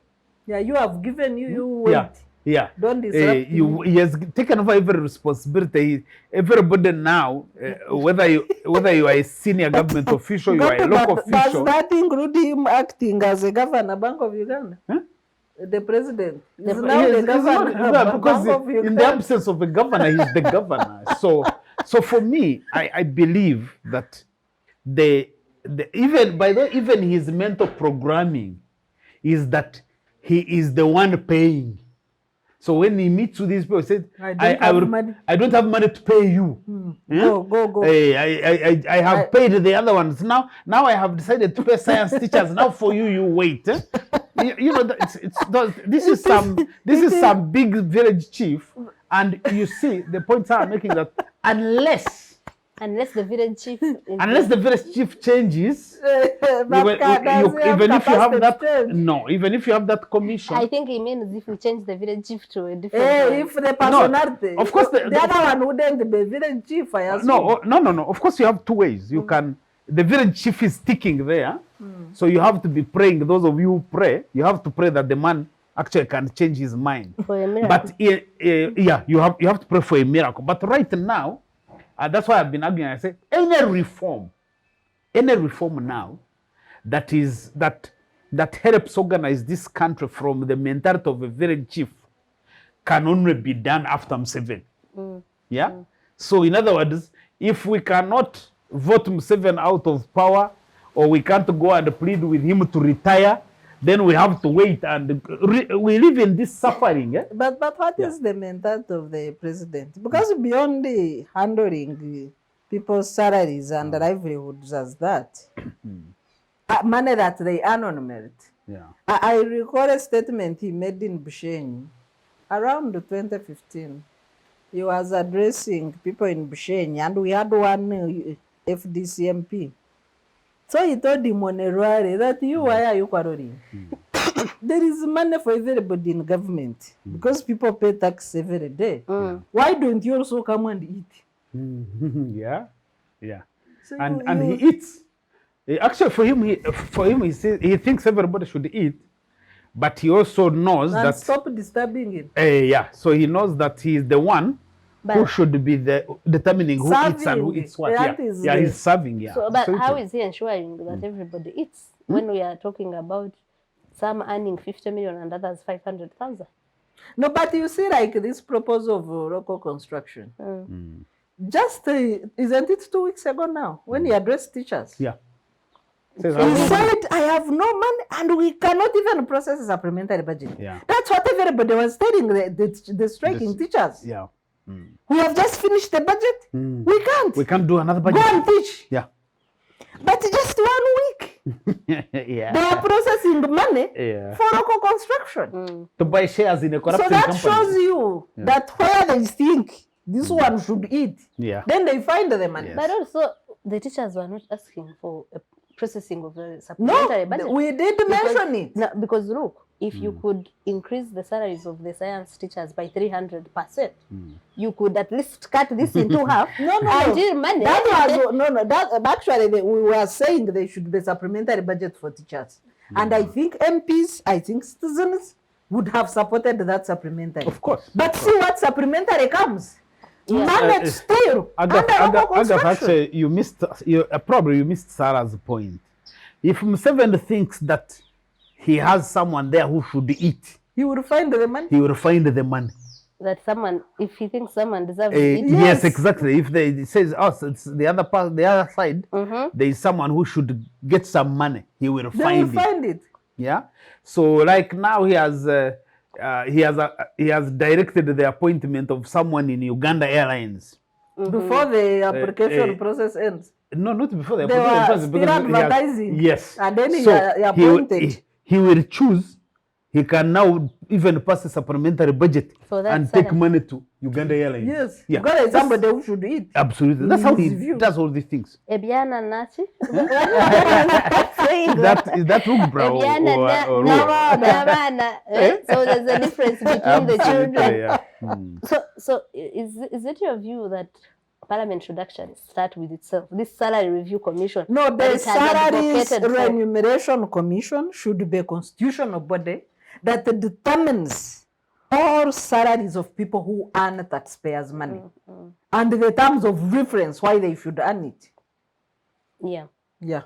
yeah, you have given you wait. Yeah, yeah. Don't disrupt he has taken over every responsibility. Everybody now, whether you are a senior government official, you are a local official. Does that include him acting as a governor, Bank of Uganda? Huh? The president is Yes, now the he's governor, not, because Bank of in the Uganda. absence of a governor, he's the governor. So for me, I believe that even his mental programming is that he is the one paying. So when he meets with these people, he said, I don't have money to pay you. Go. I have paid the other ones. Now I have decided to pay science teachers. Now for you, you wait. You know, this is some big village chief, and you see the point I'm making, that unless the village chief changes, even if you have that commission. I think he means if we change the village chief to a different if the personality, of course the other one wouldn't be village chief, I assume. No. Of course, you have two ways. You can, the village chief is sticking there, so you have to be praying. Those of you who pray, you have to pray that the man actually can change his mind. For a miracle. But you have to pray for a miracle. But right now, that's why I've been arguing. I say any reform now that helps organize this country from the mentality of a village chief can only be done after Museveni. Yeah. So in other words, if we cannot vote Museveni out of power, or we can't go and plead with him to retire, then we have to wait, and we live in this suffering. But what is the mentality of the president? Because beyond the handling people's salaries and livelihoods as that, money that they earn on merit. Yeah. I recall a statement he made in Bushenyi around 2015. He was addressing people in Bushenyi, and we had one FDC MP. So he told him on a rally that why are you quarreling? There is money for everybody in government because people pay tax every day. Why don't you also come and eat? Yeah. So and he eats. Actually, for him, he says he thinks everybody should eat, but he also knows and that stop disturbing him. So he knows that he is the one who should be determining who eats and who eats what. He's serving. Yeah. So, but how is he ensuring that everybody eats when we are talking about some earning 50 million and others 500,000? No, but you see, like this proposal of local construction. Just isn't it 2 weeks ago now when he addressed teachers? Yeah. He said, I have no money and we cannot even process a supplementary budget. Yeah. That's what everybody was telling the striking teachers. Yeah. We have just finished the budget. We can't. We can't do another budget. Go and teach. Yeah. But just 1 week. Yeah. They are processing money Yeah. for local construction. To buy shares in a So corrupting that company. shows you that where they think this one should eat, then they find the money. But also, the teachers were not asking for a processing of the supplementary budget. No, we did mention it. No, because look, if you could increase the salaries of the science teachers by 300%, you could at least cut this into half. No. Money. Actually, we were saying they should be supplementary budget for teachers. And I think MPs, citizens would have supported that supplementary. Of course. But see what supplementary comes. Managed still under local construction. Actually, you missed Sarah's point. If Museveni thinks that he has someone there who should eat, he will find the money. He will find the money. That someone, if he thinks someone deserves to eat. Yes, exactly. If they says it's the other part, the other side, there is someone who should get some money. He will find it. Yeah. So like now he has directed the appointment of someone in Uganda Airlines. Before the application process ends. No, not before the They application process. were still advertising. Yes. And then he appointed. He will choose he can now even pass a supplementary budget For that and take salary. money to Uganda Airlines. Yes. Yeah. Uganda is somebody who should eat. Absolutely. That's how he his view. does all these things. Ebyana Nachi? Stop saying that. Is that Rugbra Ebyana or Nabana. So there's a difference between the children. Yeah. Mm. So is it your view that Parliament should actually start with itself? This salary review commission. No, that the it has Salaries advocated for. Remuneration Commission should be a constitutional body that determines all salaries of people who earn taxpayers' money and the terms of reference why they should earn it. Yeah. Yeah.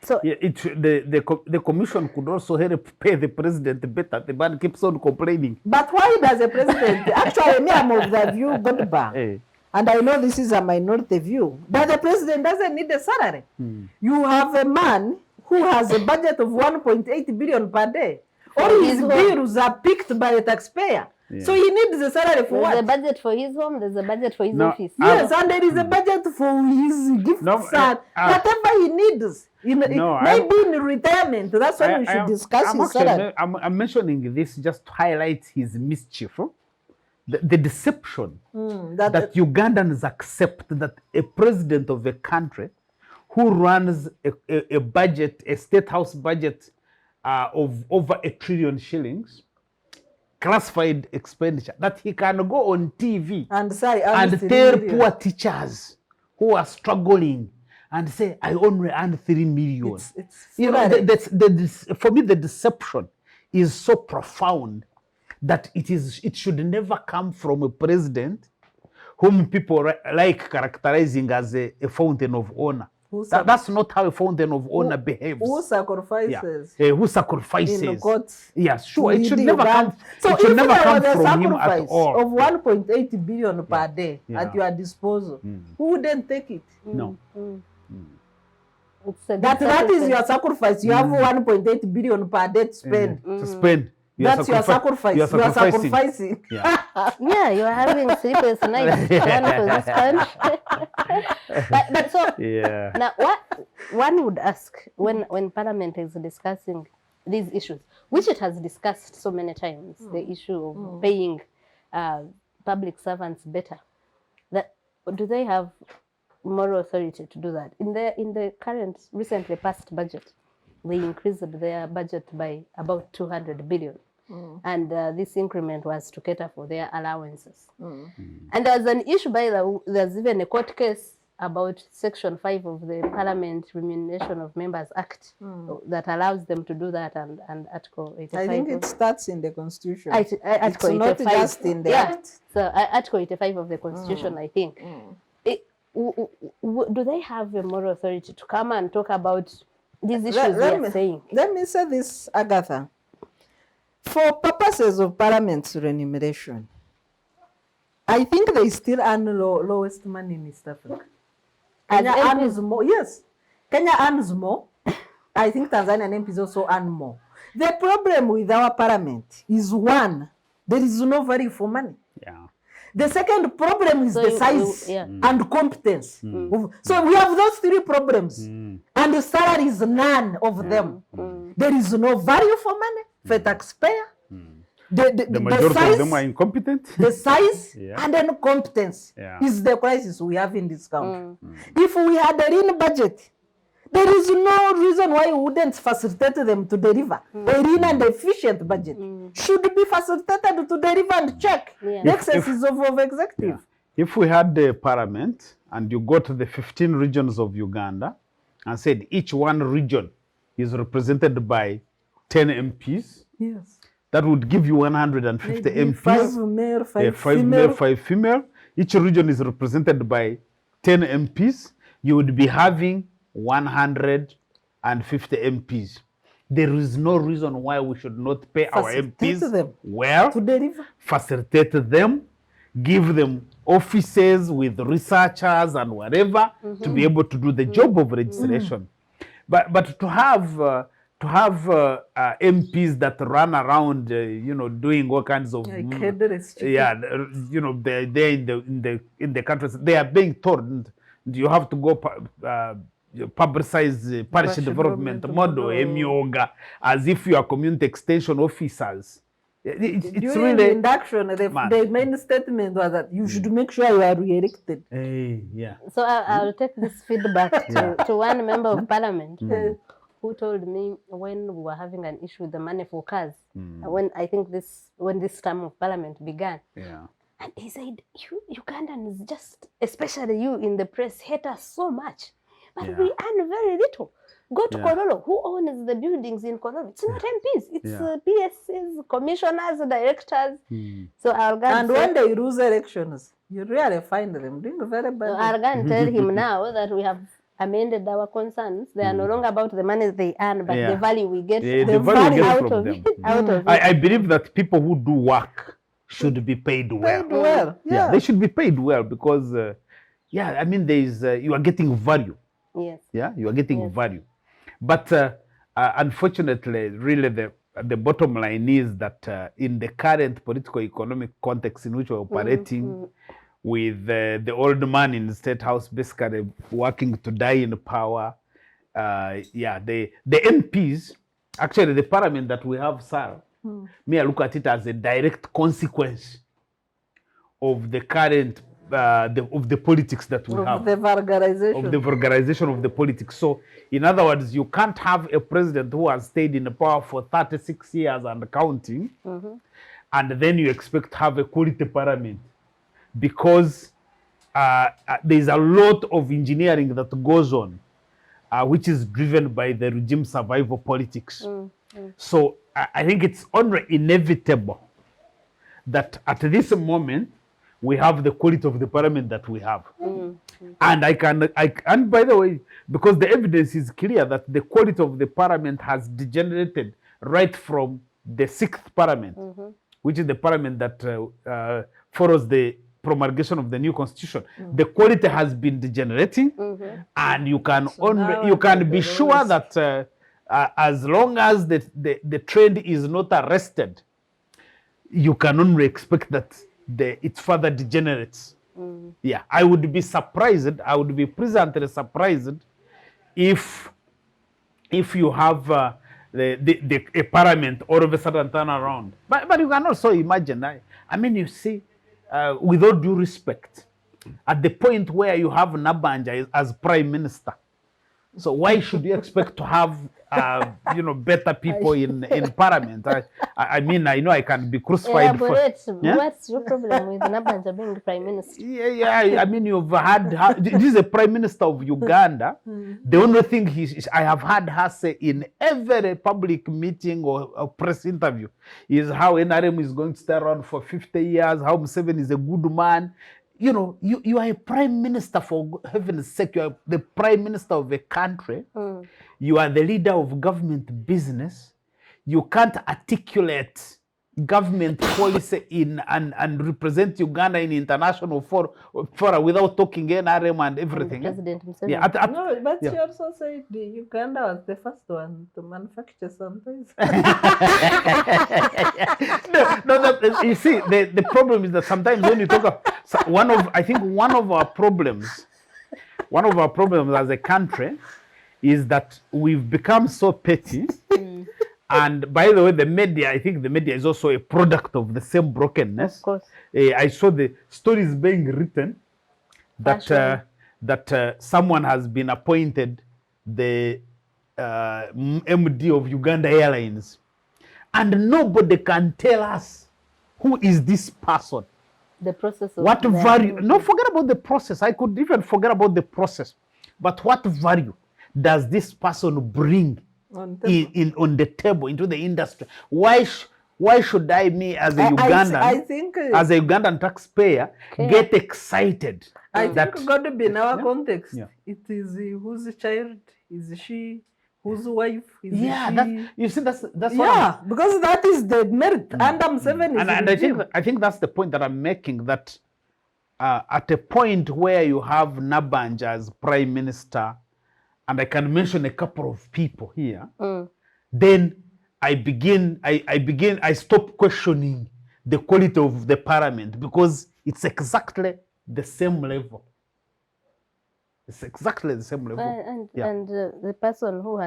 So Yeah, the commission could also help pay the president better. The man keeps on complaining. But why does the president, actually, me, I'm of the view, Godbar, Eh. and I know this is a minority view, that the president doesn't need a salary. You have a man who has a budget of 1.8 billion per day. All his his bills are picked by the taxpayer. Yeah. So he needs a salary for there's a what? budget for his home, there's a budget for his No, office. Yes, and there is a budget for his gifts No, whatever he needs. No, Maybe in retirement. That's why we should discuss I'm his actually- salary. I'm mentioning this just to highlight his mischief. The deception that Ugandans accept that a president of a country who runs a budget, a state house budget of over $1 trillion shillings, classified expenditure, that he can go on TV And say, and honestly, tell really, poor teachers who are struggling and say, I only earn 3 million. it's You know, for me, the deception is so profound that it should never come from a president whom people like characterizing as a fountain of honor. That's not how a fountain of honor behaves. who sacrifices Who sacrifices. in court. Yes, sure. It to should lead never Uganda. come. So it should if never there come was a from him at sacrifice all. of 1.8 billion per day at your disposal, who wouldn't take it? No. It's a good That is sacrifice. your sacrifice. You have 1.8 billion per day to spend. To spend. That's your sacrifice. You are You are sacrificing. sacrificing. Yeah. Yeah, you're having sleepless nights plan for this country. but so Yeah. now, what one would ask when Parliament is discussing these issues, which it has discussed so many times, the issue of paying public servants better, that do they have moral authority to do that? In the current recently passed budget, they increased their budget by about 200 billion. And this increment was to cater for their allowances. And there's an issue there's even a court case about Section 5 of the Parliament Remuneration of Members Act that allows them to do that, and Article 85. I think it starts in the Constitution. Article It's not 85. just in the Act. So Article 85 of the Constitution, I think. Do they have a moral authority to come and talk about these issues we are saying? Let me say this, Agatha. For purposes of Parliament's remuneration, I think they still earn lowest money in East Africa. Kenya earns more. Yes, Kenya earns more. I think Tanzanian MPs also earn more. The problem with our Parliament is, one, there is no value for money. Yeah. The second problem is the size and competence. So we have those three problems. And the salary is none of them. There is no value for money for taxpayer. The majority size, of them are incompetent. the size Yeah. and then competence is the crisis we have in this country. If we had a lean budget, there is no reason why we wouldn't facilitate them to deliver. A lean and efficient budget should be facilitated to deliver and check the excesses of executive. If we had the parliament and you go to the 15 regions of Uganda and said each one region is represented by 10 MPs, Yes. that would give you 150 Maybe MPs. 5 male, 5 5 female. male, 5 female. Each region is represented by 10 MPs. You would be having 150 MPs. There is no reason why we should not pay our Facilitate MPs them well, to deliver. facilitate them, give them offices with researchers and whatever to be able to do the job of registration. But to have MPs that run around, doing all kinds of, Like headless chicken. they're in the countries. They are being told you have to go publicize parish Parish development development model, model. emyoga, as if you are community extension officers. It's During really induction, Man. the main statement was that you should make sure you are re-elected. yeah. So I'll take this feedback to one member of parliament Mm. who told me when we were having an issue with the money for cars, when I think when this term of parliament began, Yeah. and he said, "You Ugandans, just especially you in the press, hate us so much, but Yeah. we earn very little. Go to Yeah. Kololo. Who owns the buildings in Kololo? It's not MPs. It's Yeah. PSCs, commissioners, directors." So I'll go And say, when they lose elections, you really find them doing very so badly. I'll go and tell him now that we have amended our concerns. They are no longer about the money they earn, but Yeah. the value we get, The value we get out from of them. it. Out of it. I believe that people who do work should be paid well. Paid well, Yeah, they should be paid well because, I mean, you are getting value. Yes. Yeah, you are getting Yes. value. But unfortunately, really, the bottom line is that in the current political economic context in which we're operating, with the old man in the State House basically working to die in power, the MPs, actually the parliament that we have, sir, me, I look at it as a direct consequence of the current of the politics that we have, Of the vulgarization. of the vulgarization of the politics. So, in other words, you can't have a president who has stayed in power for 36 years and counting, and then you expect to have a quality parliament, because there's a lot of engineering that goes on, which is driven by the regime survival politics. So I think it's inevitable that at this moment we have the quality of the parliament that we have. And and by the way, because the evidence is clear that the quality of the parliament has degenerated right from the 6th parliament, which is the parliament that follows the promulgation of the new constitution. The quality has been degenerating, and you can be sure that as long as the trend is not arrested, you can only expect that it further degenerates. Yeah, I would be surprised. I would be pleasantly surprised if you have a parliament all of a sudden turn around. But you can also imagine. I mean, you see, with all due respect, at the point where you have Nabanja as prime minister, so why should you expect to have better people in parliament? I mean, I know I can be crucified for. What's your problem with Nabanja being prime minister? I mean, you've had this is the prime minister of Uganda. The only thing I have had her say in every public meeting or press interview is how NRM is going to stay around for 50 years, how Museveni is a good man. You know, you are a prime minister, for heaven's sake. You are the prime minister of a country. You are the leader of government business. You can't articulate government policy and represent Uganda in international fora without talking NRM and everything. President Museveni. Yeah, No, but she also said Uganda was the first one to manufacture something. No, you see, the problem is that sometimes when you talk of one of our problems as a country is that we've become so petty. And by the way, the media, I think the media is also a product of the same brokenness. Of course. I saw the stories being written that someone has been appointed the MD of Uganda Airlines, and nobody can tell us who is this person. The process of What value? No, forget about the process. I could even forget about the process. But what value does this person bring on the table into the industry? Why should me as a Ugandan, as a Ugandan taxpayer, get excited? I think got to be in our context. It is whose child is she? Whose wife is she? That's because that is the merit. And I'm 7 and I think that's the point that I'm making, that at a point where you have Nabanja as prime minister, and I can mention a couple of people here, then I stop questioning the quality of the parliament, because it's exactly the same level. It's exactly the same level. And the person who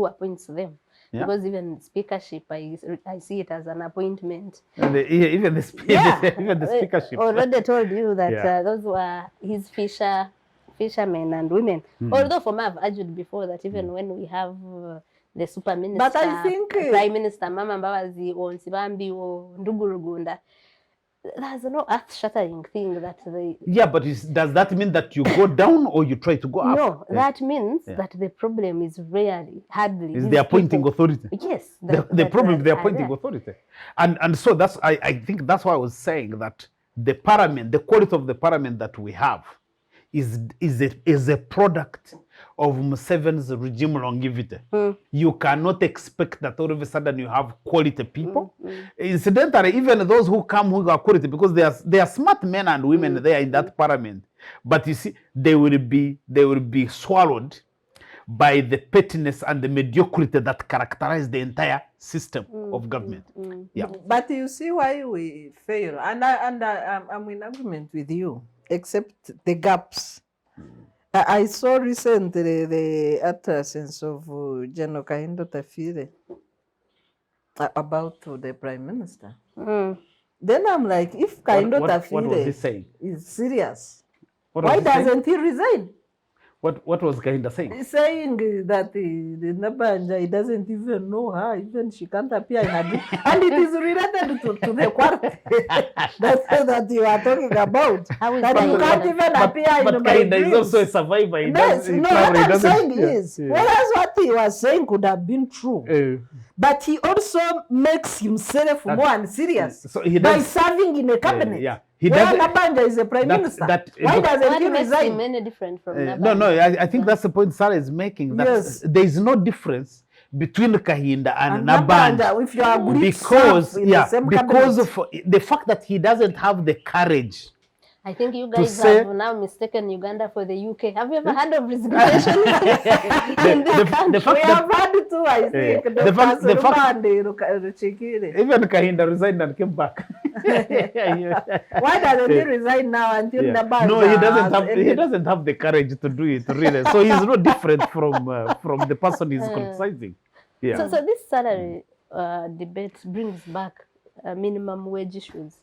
appoints them. Yeah. Because even speakership, I see it as an appointment. And even the speakership. Already told you that Yeah. those were his fishermen and women. Although for me, I've argued before that even when we have the super minister, But I think prime minister, Mama Mbabazi, or Nsibambi, or Ndugurugunda, there's no earth-shattering thing that they... Yeah, but does that mean that you go down or you try to go up? No, that means that the problem is hardly... Is the appointing authority. Yes. The problem is the appointing authority. And so that's, I think that's why I was saying that the parliament, the quality of the parliament that we have is a product of Museveni's regime longevity. You cannot expect that all of a sudden you have quality people. Incidentally, even those who come who are quality, because they are smart men and women there in that parliament, but you see, they will be swallowed by the pettiness and the mediocrity that characterize the entire system of government. Yeah. But you see why we fail, and I'm in agreement with you, except the gaps. I saw recently the utterance of General Kahindo Tafire about the Prime Minister. Then I'm like, if Kahindo what was he Tafire saying? is serious, What was why he saying? doesn't he resign? What was Kahinda saying? He's saying that the Nabanja, he doesn't even know her, even she can't appear in a dream. And it is related to the quarter that you are talking about. How is That you can't even appear in But my Kahinda is dreams. also a survivor. He Yes, does- he no, probably what I'm doesn't- saying is, whereas what he was saying could have been true, but he also makes himself more unserious so he by does- serving in a cabinet. yeah. He Where doesn't- Nabanja is a prime minister. Why doesn't What he makes resign? him any different from Nabanja? No, I think that's the point Sarah is making. That Yes. there is no difference between Kahinda and And Nabanja. Nabanja, if you are agreed to Because serve in the same because cabinet. of the fact that he doesn't have the courage. I think you guys say- have now mistaken Uganda for the UK. Have you ever heard of resignation in this the country? fact We that have had two, I think. The fact- the fact- and the Chikiri. even Kahinda resigned and came back. Why doesn't he resign now until Nabanja No, he doesn't has have. He ended? doesn't have the courage to do it really. So he's no different from the person he's criticizing. Yeah. So this salary debate brings back minimum wage issues.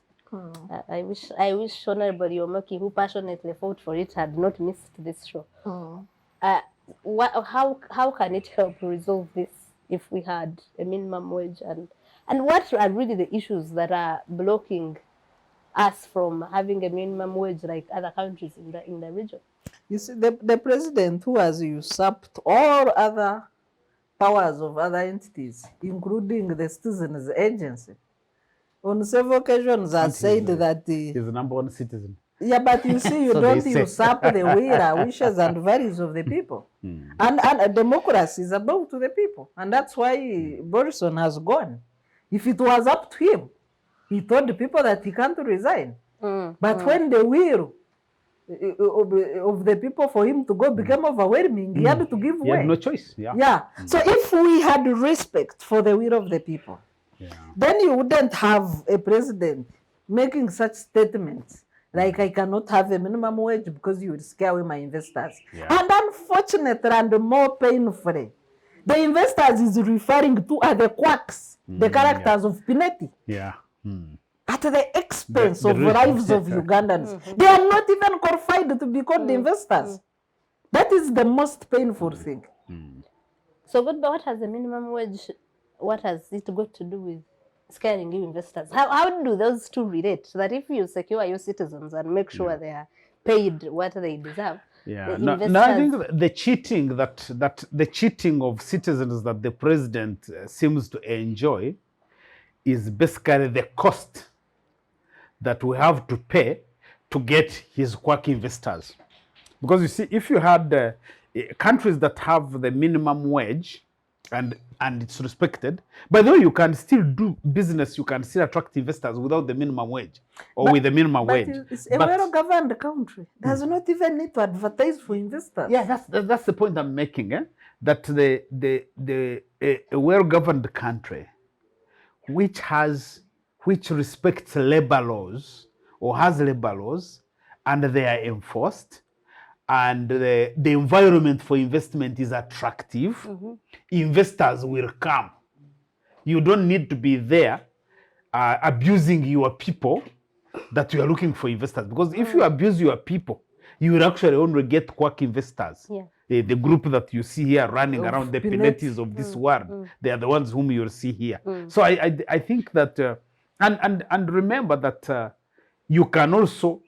I wish Honorable Yomoki, who passionately fought for it, had not missed this show. How can it help resolve this if we had a minimum wage, and what are really the issues that are blocking us from having a minimum wage like other countries in the region? You see, the president who has usurped all other powers of other entities, including the citizens agency, on several occasions has said that He's the number one citizen. yeah, but you see, you So don't they say. usurp the will, wishes, and values of the people. And a democracy is about to the people. And that's why Borison has gone. If it was up to him, he told the people that he can't resign. But when the will of the people for him to go became overwhelming, he had to give He way. had no choice. Yeah. Yeah. So if we had respect for the will of the people, then you wouldn't have a president making such statements like, I cannot have a minimum wage because you will scare away my investors. And unfortunately and more painfully, the investors is referring to are the quacks, the characters of Bireete, Yeah. at the expense The of rich- lives of Ugandans. They are not even qualified to be called the investors. That is the most painful thing. So, Godbar, what has the minimum wage? What has it got to do with scaring you investors? How do those two relate? So that if you secure your citizens and make sure they are paid what they deserve, Yeah. the No, investors... I think the cheating of citizens that the president seems to enjoy is basically the cost that we have to pay to get his quack investors. Because you see, if you had countries that have the minimum wage and it's respected, by the way, you can still do business, you can still attract investors without the minimum wage or with the minimum But wage. it's a well-governed country. Does not even need to advertise for investors. Yeah, that's the point I'm making. That a well-governed country, which respects labor laws or has labor laws, and they are enforced, and the environment for investment is attractive, investors will come. You don't need to be there abusing your people that you are looking for investors. Because if you abuse your people, you will actually only get quack investors. Yeah. The group that you see here running around, the Bireete. Bireetes of this world, they are the ones whom you'll see here. So I think that, and remember that you can also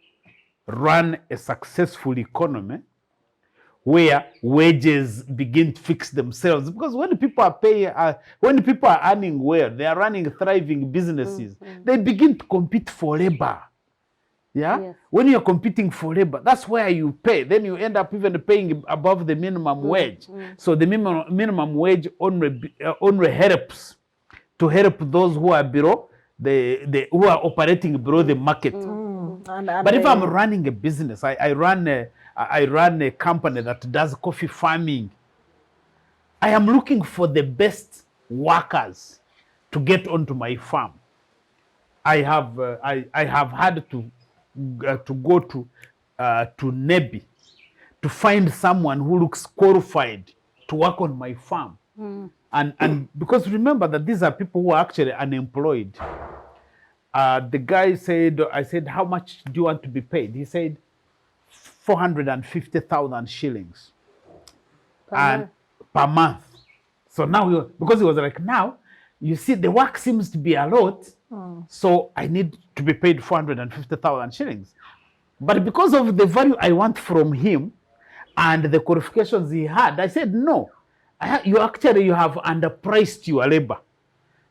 run a successful economy where wages begin to fix themselves, because when people are paying, when people are earning well, they are running thriving businesses, they begin to compete for labor. Yeah. Yes. When you're competing for labor, that's where you pay. Then you end up even paying above the minimum wage. So the minimum wage only helps to help those who are below who are operating below the market. But if I'm running a business, I run a company that does coffee farming, I am looking for the best workers to get onto my farm. I have had to go to Nebi to find someone who looks qualified to work on my farm. And because remember that these are people who are actually unemployed. The guy said, I said, how much do you want to be paid? He said 450,000 shillings per month. So now, because he was like, now, you see, the work seems to be a lot, so I need to be paid 450,000 shillings. But because of the value I want from him and the qualifications he had, I said, no, you have underpriced your labor.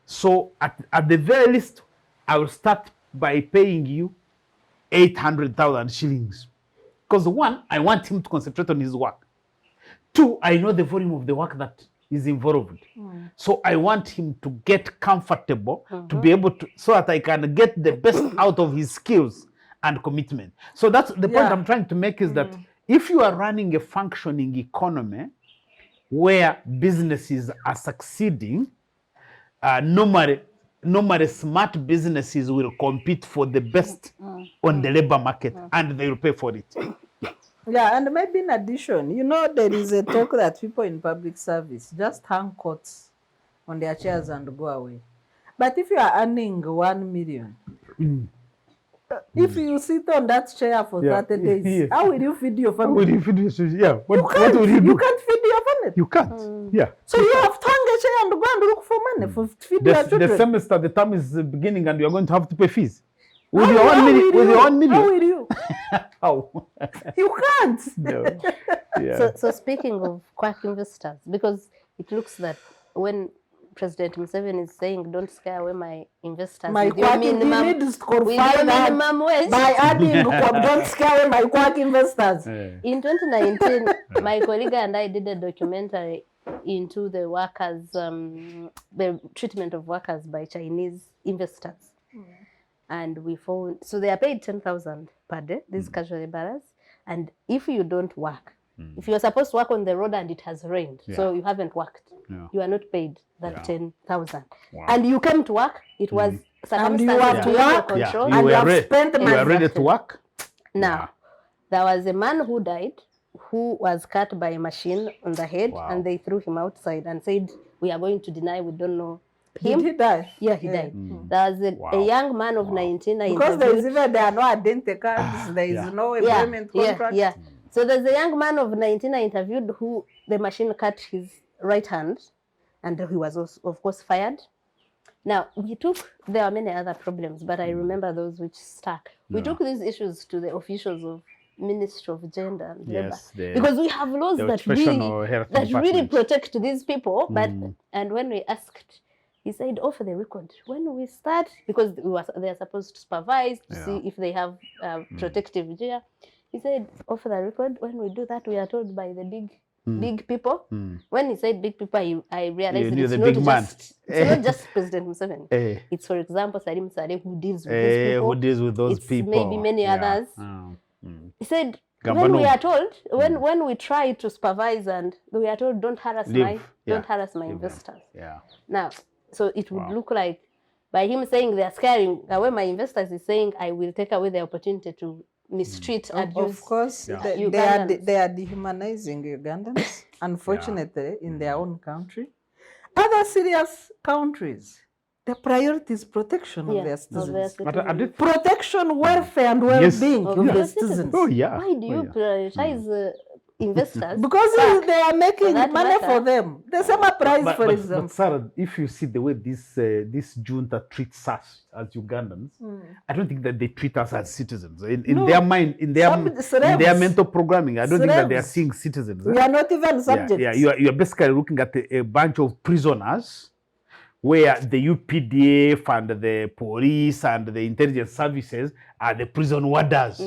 So at the very least, I will start by paying you 800,000 shillings. Because one, I want him to concentrate on his work. Two, I know the volume of the work that is involved. So I want him to get comfortable, to be able to, so that I can get the best out of his skills and commitment. So that's the point I'm trying to make, is that if you are running a functioning economy where businesses are succeeding, normally smart businesses will compete for the best on the labor market, and they will pay for it. Yeah, and maybe in addition, you know, there is a talk that people in public service just hang coats on their chairs and go away. But if you are earning 1 million, if you sit on that chair for 30 days, how will you feed your family? What will you feed your family? Yeah. What will you do? You can't feed your family. You can't. Yeah. So you have to hang a chair and go and look for money for feed your children. The semester, the term is beginning, and you are going to have to pay fees. With your 1 million. With your 1 million. How will you? How? You can't. No. Yeah. So speaking of quack investors, because it looks that when President Museveni is saying, don't scare away my investors My with your quack, minimum, you need to with qualify your that minimum wage. by adding, don't scare away my quack investors. In 2019, my colleague and I did a documentary into the workers, the treatment of workers by Chinese investors. And we found, so they are paid 10,000 per day, these casual laborers. And if you don't work, if you are supposed to work on the road and it has rained, so you haven't worked, you are not paid that 10,000. Wow. And you came to work, it was circumstances you have to beyond work, your control. and you have spent You money. are ready to work? Now, there was a man who died, who was cut by a machine on the head, and they threw him outside and said, we are going to deny, we don't know him. Did he die? Yeah, he died. There was a young man of 19. Because there are no identicals, there is no employment contract. So there's a young man of 19 I interviewed who the machine cut his right hand, and he was also, of course, fired. Now, there are many other problems, but I remember those which stuck. We took these issues to the officials of Ministry of Gender and Labour, because we have laws that really protect these people. But and when we asked, he said, for the record, when we start, because they are supposed to supervise to see if they have protective gear. He said, for the record, when we do that, we are told by the big people. When he said big people, I realized it's not just President Museveni. It's, for example, Salim Saleh, who deals with these people. Who deals with those people. Maybe many others. He said, when we are told, when we try to supervise and we are told, don't harass my investors. Now, so it would look like, by him saying they are scaring away my investors, he's saying, I will take away the opportunity to mistreat, Of abuse. course, Yeah. they are dehumanizing Ugandans, unfortunately, in their own country. Other serious countries, the priority is protection of Yeah, their of their citizens. citizens. Protection, welfare, and well-being Of of your the citizens. citizens. Oh, yeah. Why do you prioritize investors? Because back they are making that money matter? for them. The same price, for But example. Sarah, if you see the way this junta treats us as Ugandans, I don't think that they treat us as citizens. In No. their mind, in their mental programming, I don't think that they are Slaves. seeing citizens. We are not even subjects. Yeah, you are basically looking at a bunch of prisoners where the UPDF and the police and the intelligence services are the prison warders.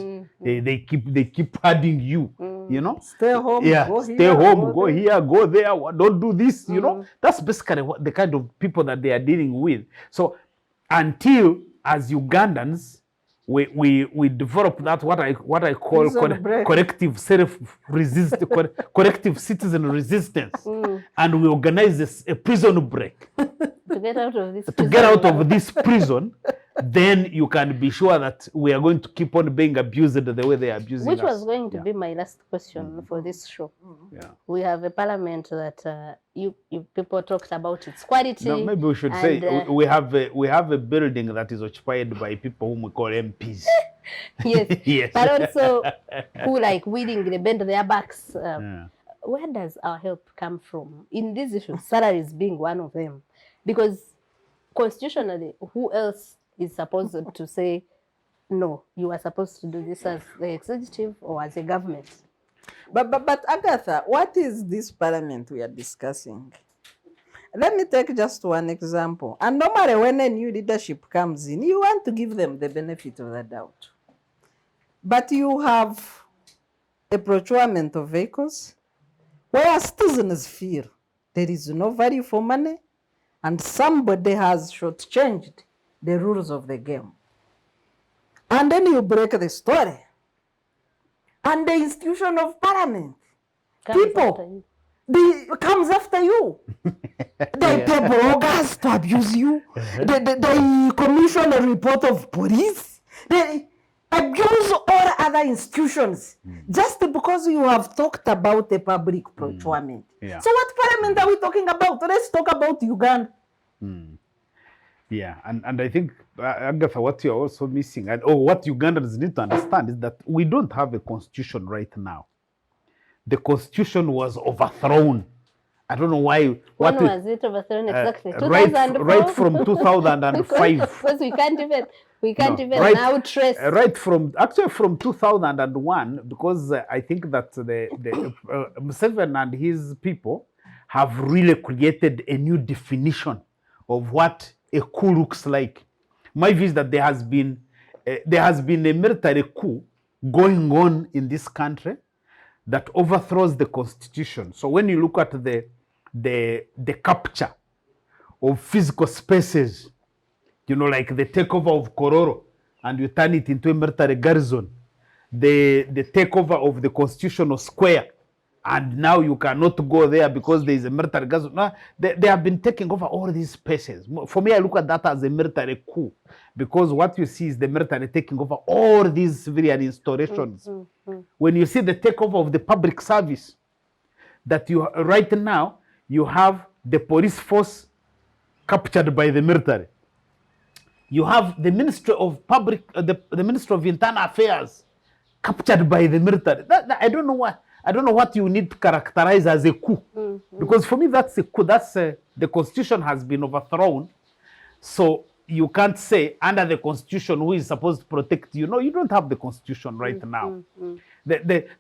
They keep adding you, you know. Stay home, Yeah, go stay here, home, go there. here, go there. Don't do this, you know. That's basically what the kind of people that they are dealing with. So until as Ugandans we develop that what I call Prison break. corrective corrective citizen resistance, and we organize a prison break To get out of this. to get out of this prison, then you can be sure that we are going to keep on being abused the way they are abusing Which us. was going to be my last question for this show. Yeah. We have a parliament that you people talked about its quality. No, maybe we should and, say we have a building that is occupied by people whom we call MPs. yes, Yes. but also who like willingly bend their backs. Yeah. Where does our help come from in these issues? Salaries being one of them, because constitutionally, who else is supposed to say no? You are supposed to do this as the executive or as a government. But Agatha, what is this parliament we are discussing? Let me take just one example. And normally when a new leadership comes in, you want to give them the benefit of the doubt. But you have a procurement of vehicles where citizens feel there is no value for money and somebody has shortchanged the rules of the game. And then you break the story. And the institution of parliament, people, comes after you. They pay bloggers to abuse you. They commission a report of police. They abuse all other institutions just because you have talked about the public procurement. Yeah. So what parliament are we talking about? Let's talk about Uganda. Yeah, and I think, Agatha, what you're also missing, and what Ugandans need to understand is that we don't have a constitution right now. The constitution was overthrown. I don't know why. When was it overthrown exactly? Right from 2005. Because we can't even now trace. Right from 2001, because I think that the Museveni and his people have really created a new definition of what a coup looks like. My view is that there has been a military coup going on in this country that overthrows the constitution. So when you look at the capture of physical spaces, you know, like the takeover of Kororo, and you turn it into a military garrison, the takeover of the constitutional square, and now you cannot go there because there is a military garrison. No, they have been taking over all these spaces. For me, I look at that as a military coup, because what you see is the military taking over all these civilian installations. When you see the takeover of the public service, that right now you have the police force captured by the military. You have the Ministry of the Ministry of Internal Affairs captured by the military. I don't know what you need to characterize as a coup, because for me that's a coup. That's the constitution has been overthrown, so you can't say under the constitution who is supposed to protect you. No, you don't have the constitution right now.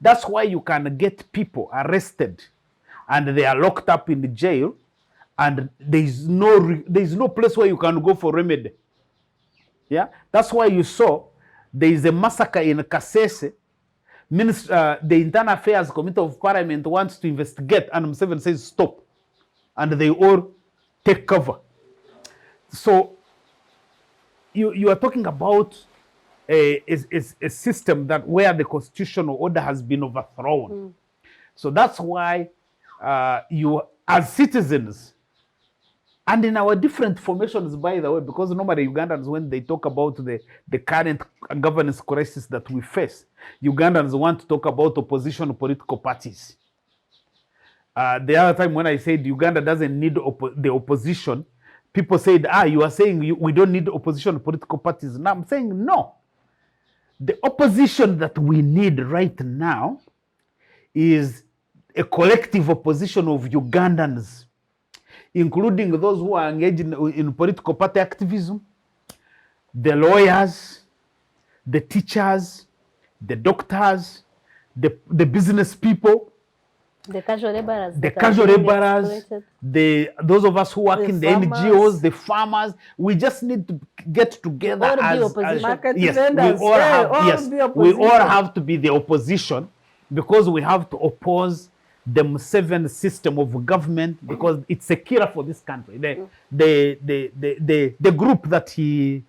That's why you can get people arrested and they are locked up in the jail, and there is no place where you can go for remedy. Yeah, that's why you saw there is a massacre in Kasese. The Internal Affairs Committee of Parliament wants to investigate, and Museveni says stop, and they all take cover. So you are talking about a system where the constitutional order has been overthrown. So that's why you, as citizens, And in our different formations, by the way, because normally Ugandans, when they talk about the current governance crisis that we face, Ugandans want to talk about opposition political parties. The other time when I said Uganda doesn't need the opposition, people said, you are saying we don't need opposition political parties. Now I'm saying no. The opposition that we need right now is a collective opposition of Ugandans, including those who are engaged in political party activism, the lawyers, the teachers, the doctors, the business people, the casual laborers, those of us who work in the NGOs, the farmers. We just need to get together we all have to be the opposition, because we have to oppose the Museveni system of government, because it's a killer for this country. The group that he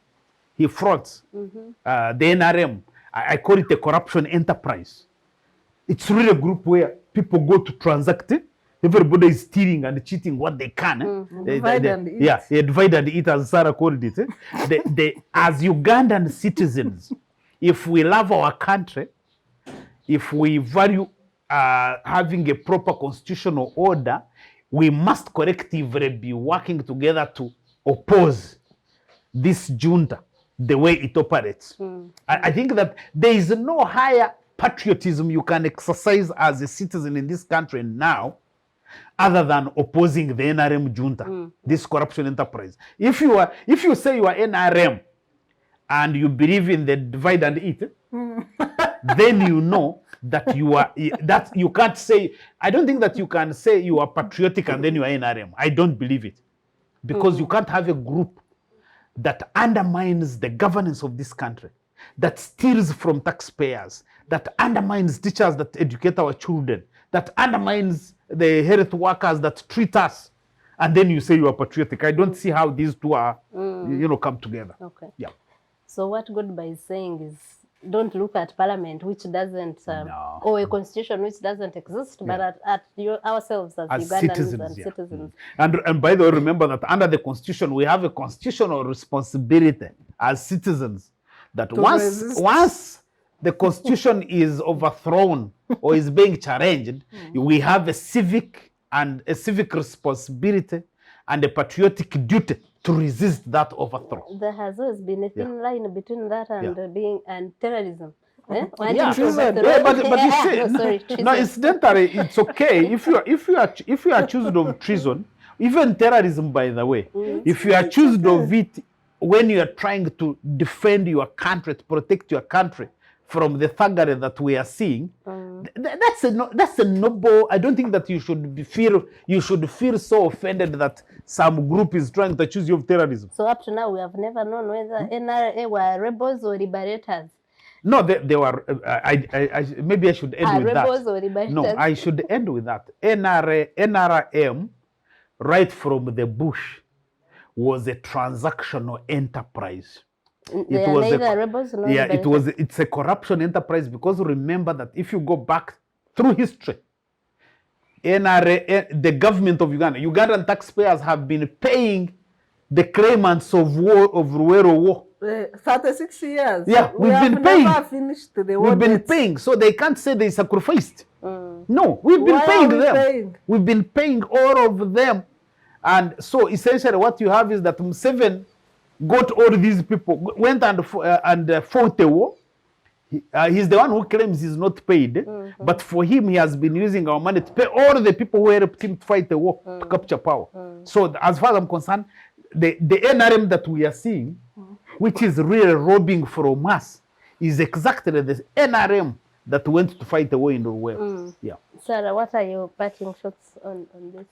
fronts, the NRM, I call it a corruption enterprise. It's really a group where people go to transact it. Everybody is stealing and cheating what they can. Divide and eat. Yeah, divide and eat, as Sarah called it. As Ugandan citizens, if we love our country, if we value having a proper constitutional order, we must collectively be working together to oppose this junta, the way it operates. I think that there is no higher patriotism you can exercise as a citizen in this country now, other than opposing the NRM junta, this corruption enterprise. If you say you are NRM and you believe in the divide and eat, then you know that you can't say. I don't think that you can say you are patriotic and then you are NRM. I don't believe it, because you can't have a group that undermines the governance of this country, that steals from taxpayers, that undermines teachers that educate our children, that undermines the health workers that treat us, and then you say you are patriotic. I don't see how these two are, come together. Okay. Yeah. So what Godbar is saying is, don't look at parliament, which doesn't, or a constitution which doesn't exist, but at ourselves as Ugandans citizens, and citizens. And by the way, remember that under the constitution, we have a constitutional responsibility as citizens, that once the constitution is overthrown or is being challenged, we have a civic responsibility and a patriotic duty to resist that overthrow. There has always been a thin line between that and terrorism. But you see, no, incidentally, it's okay if you are accused of treason, even terrorism, by the way. If you are accused of it when you are trying to defend your country, to protect your country from the thuggery that we are seeing, that's a noble. I don't think that you should feel so offended that some group is trying to accuse you of terrorism. So up to now, we have never known whether NRA were rebels or liberators. No, they were. Maybe I should end with rebels that. Or liberators? No, I should end with that. NRM, right from the bush, was a transactional enterprise. They are neither rebels nor liberators. It's a corruption enterprise, because remember that if you go back through history, NRA, the government of Uganda, Ugandan taxpayers have been paying the claimants of Ruwero War. 36 years. Yeah, we have never finished the war. We've been paying, so they can't say they sacrificed. No, we've been paying them. We've been paying all of them. And so essentially what you have is that Museveni got all these people, went and fought the war. He's the one who claims he's not paid, but for him, he has been using our money to pay all the people who helped him to fight the war, to capture power. So as far as I'm concerned, the NRM that we are seeing, which is really robbing from us, is exactly the NRM that went to fight the war in the world. Yeah. Sarah, what are your parting shots on this?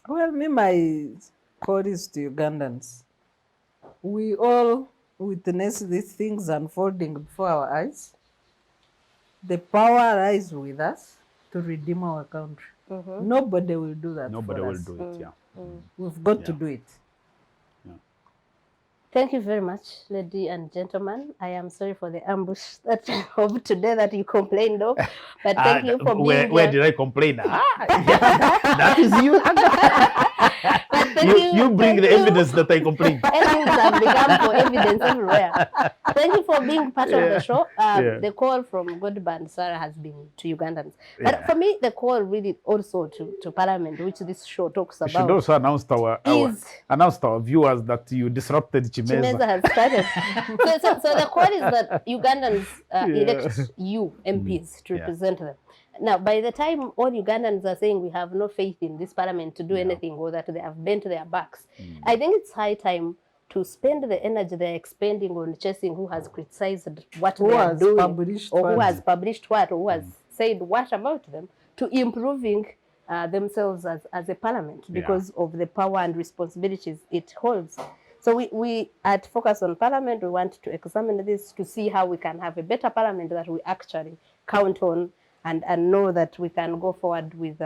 Well, my call is to Ugandans. We all witness these things unfolding before our eyes. The power lies with us to redeem our country. Nobody will do that. Nobody will do it. Yeah. We've got to do it. Thank you very much, lady and gentlemen. I am sorry for the ambush that of today that you complained of, but thank you for being where here. did I complain? That is you. But thank You bring thank the you. evidence that I complained. Evidence have become for evidence everywhere. Thank you for being part of the show. Yeah. The call from Godbar and Sarah has been to Ugandans. But Yeah. for me, the call really also to Parliament, which this show talks We should about, also announce our viewers that you disrupted Chimeza Chimeza. has started. So the call is that Ugandans elect you, MPs, to Yeah. represent them. Now, by the time all Ugandans are saying we have no faith in this parliament to do anything, or that they have bent their backs, I think it's high time to spend the energy they're expending on chasing who has criticized what Who they are has doing, published or who what. has published what, or who has said what about them, to improving themselves as a parliament because of the power and responsibilities it holds. So we at Focus on Parliament, we want to examine this to see how we can have a better parliament that we actually count on and know that we can go forward with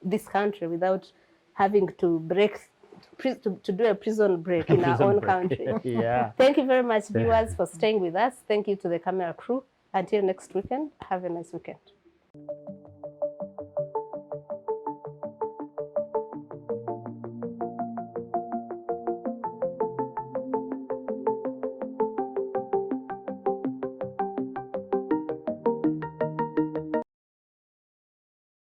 this country without having to to do a prison break in our own country. Yeah. Thank you very much, viewers, for staying with us. Thank you to the camera crew. Until next weekend, have a nice weekend.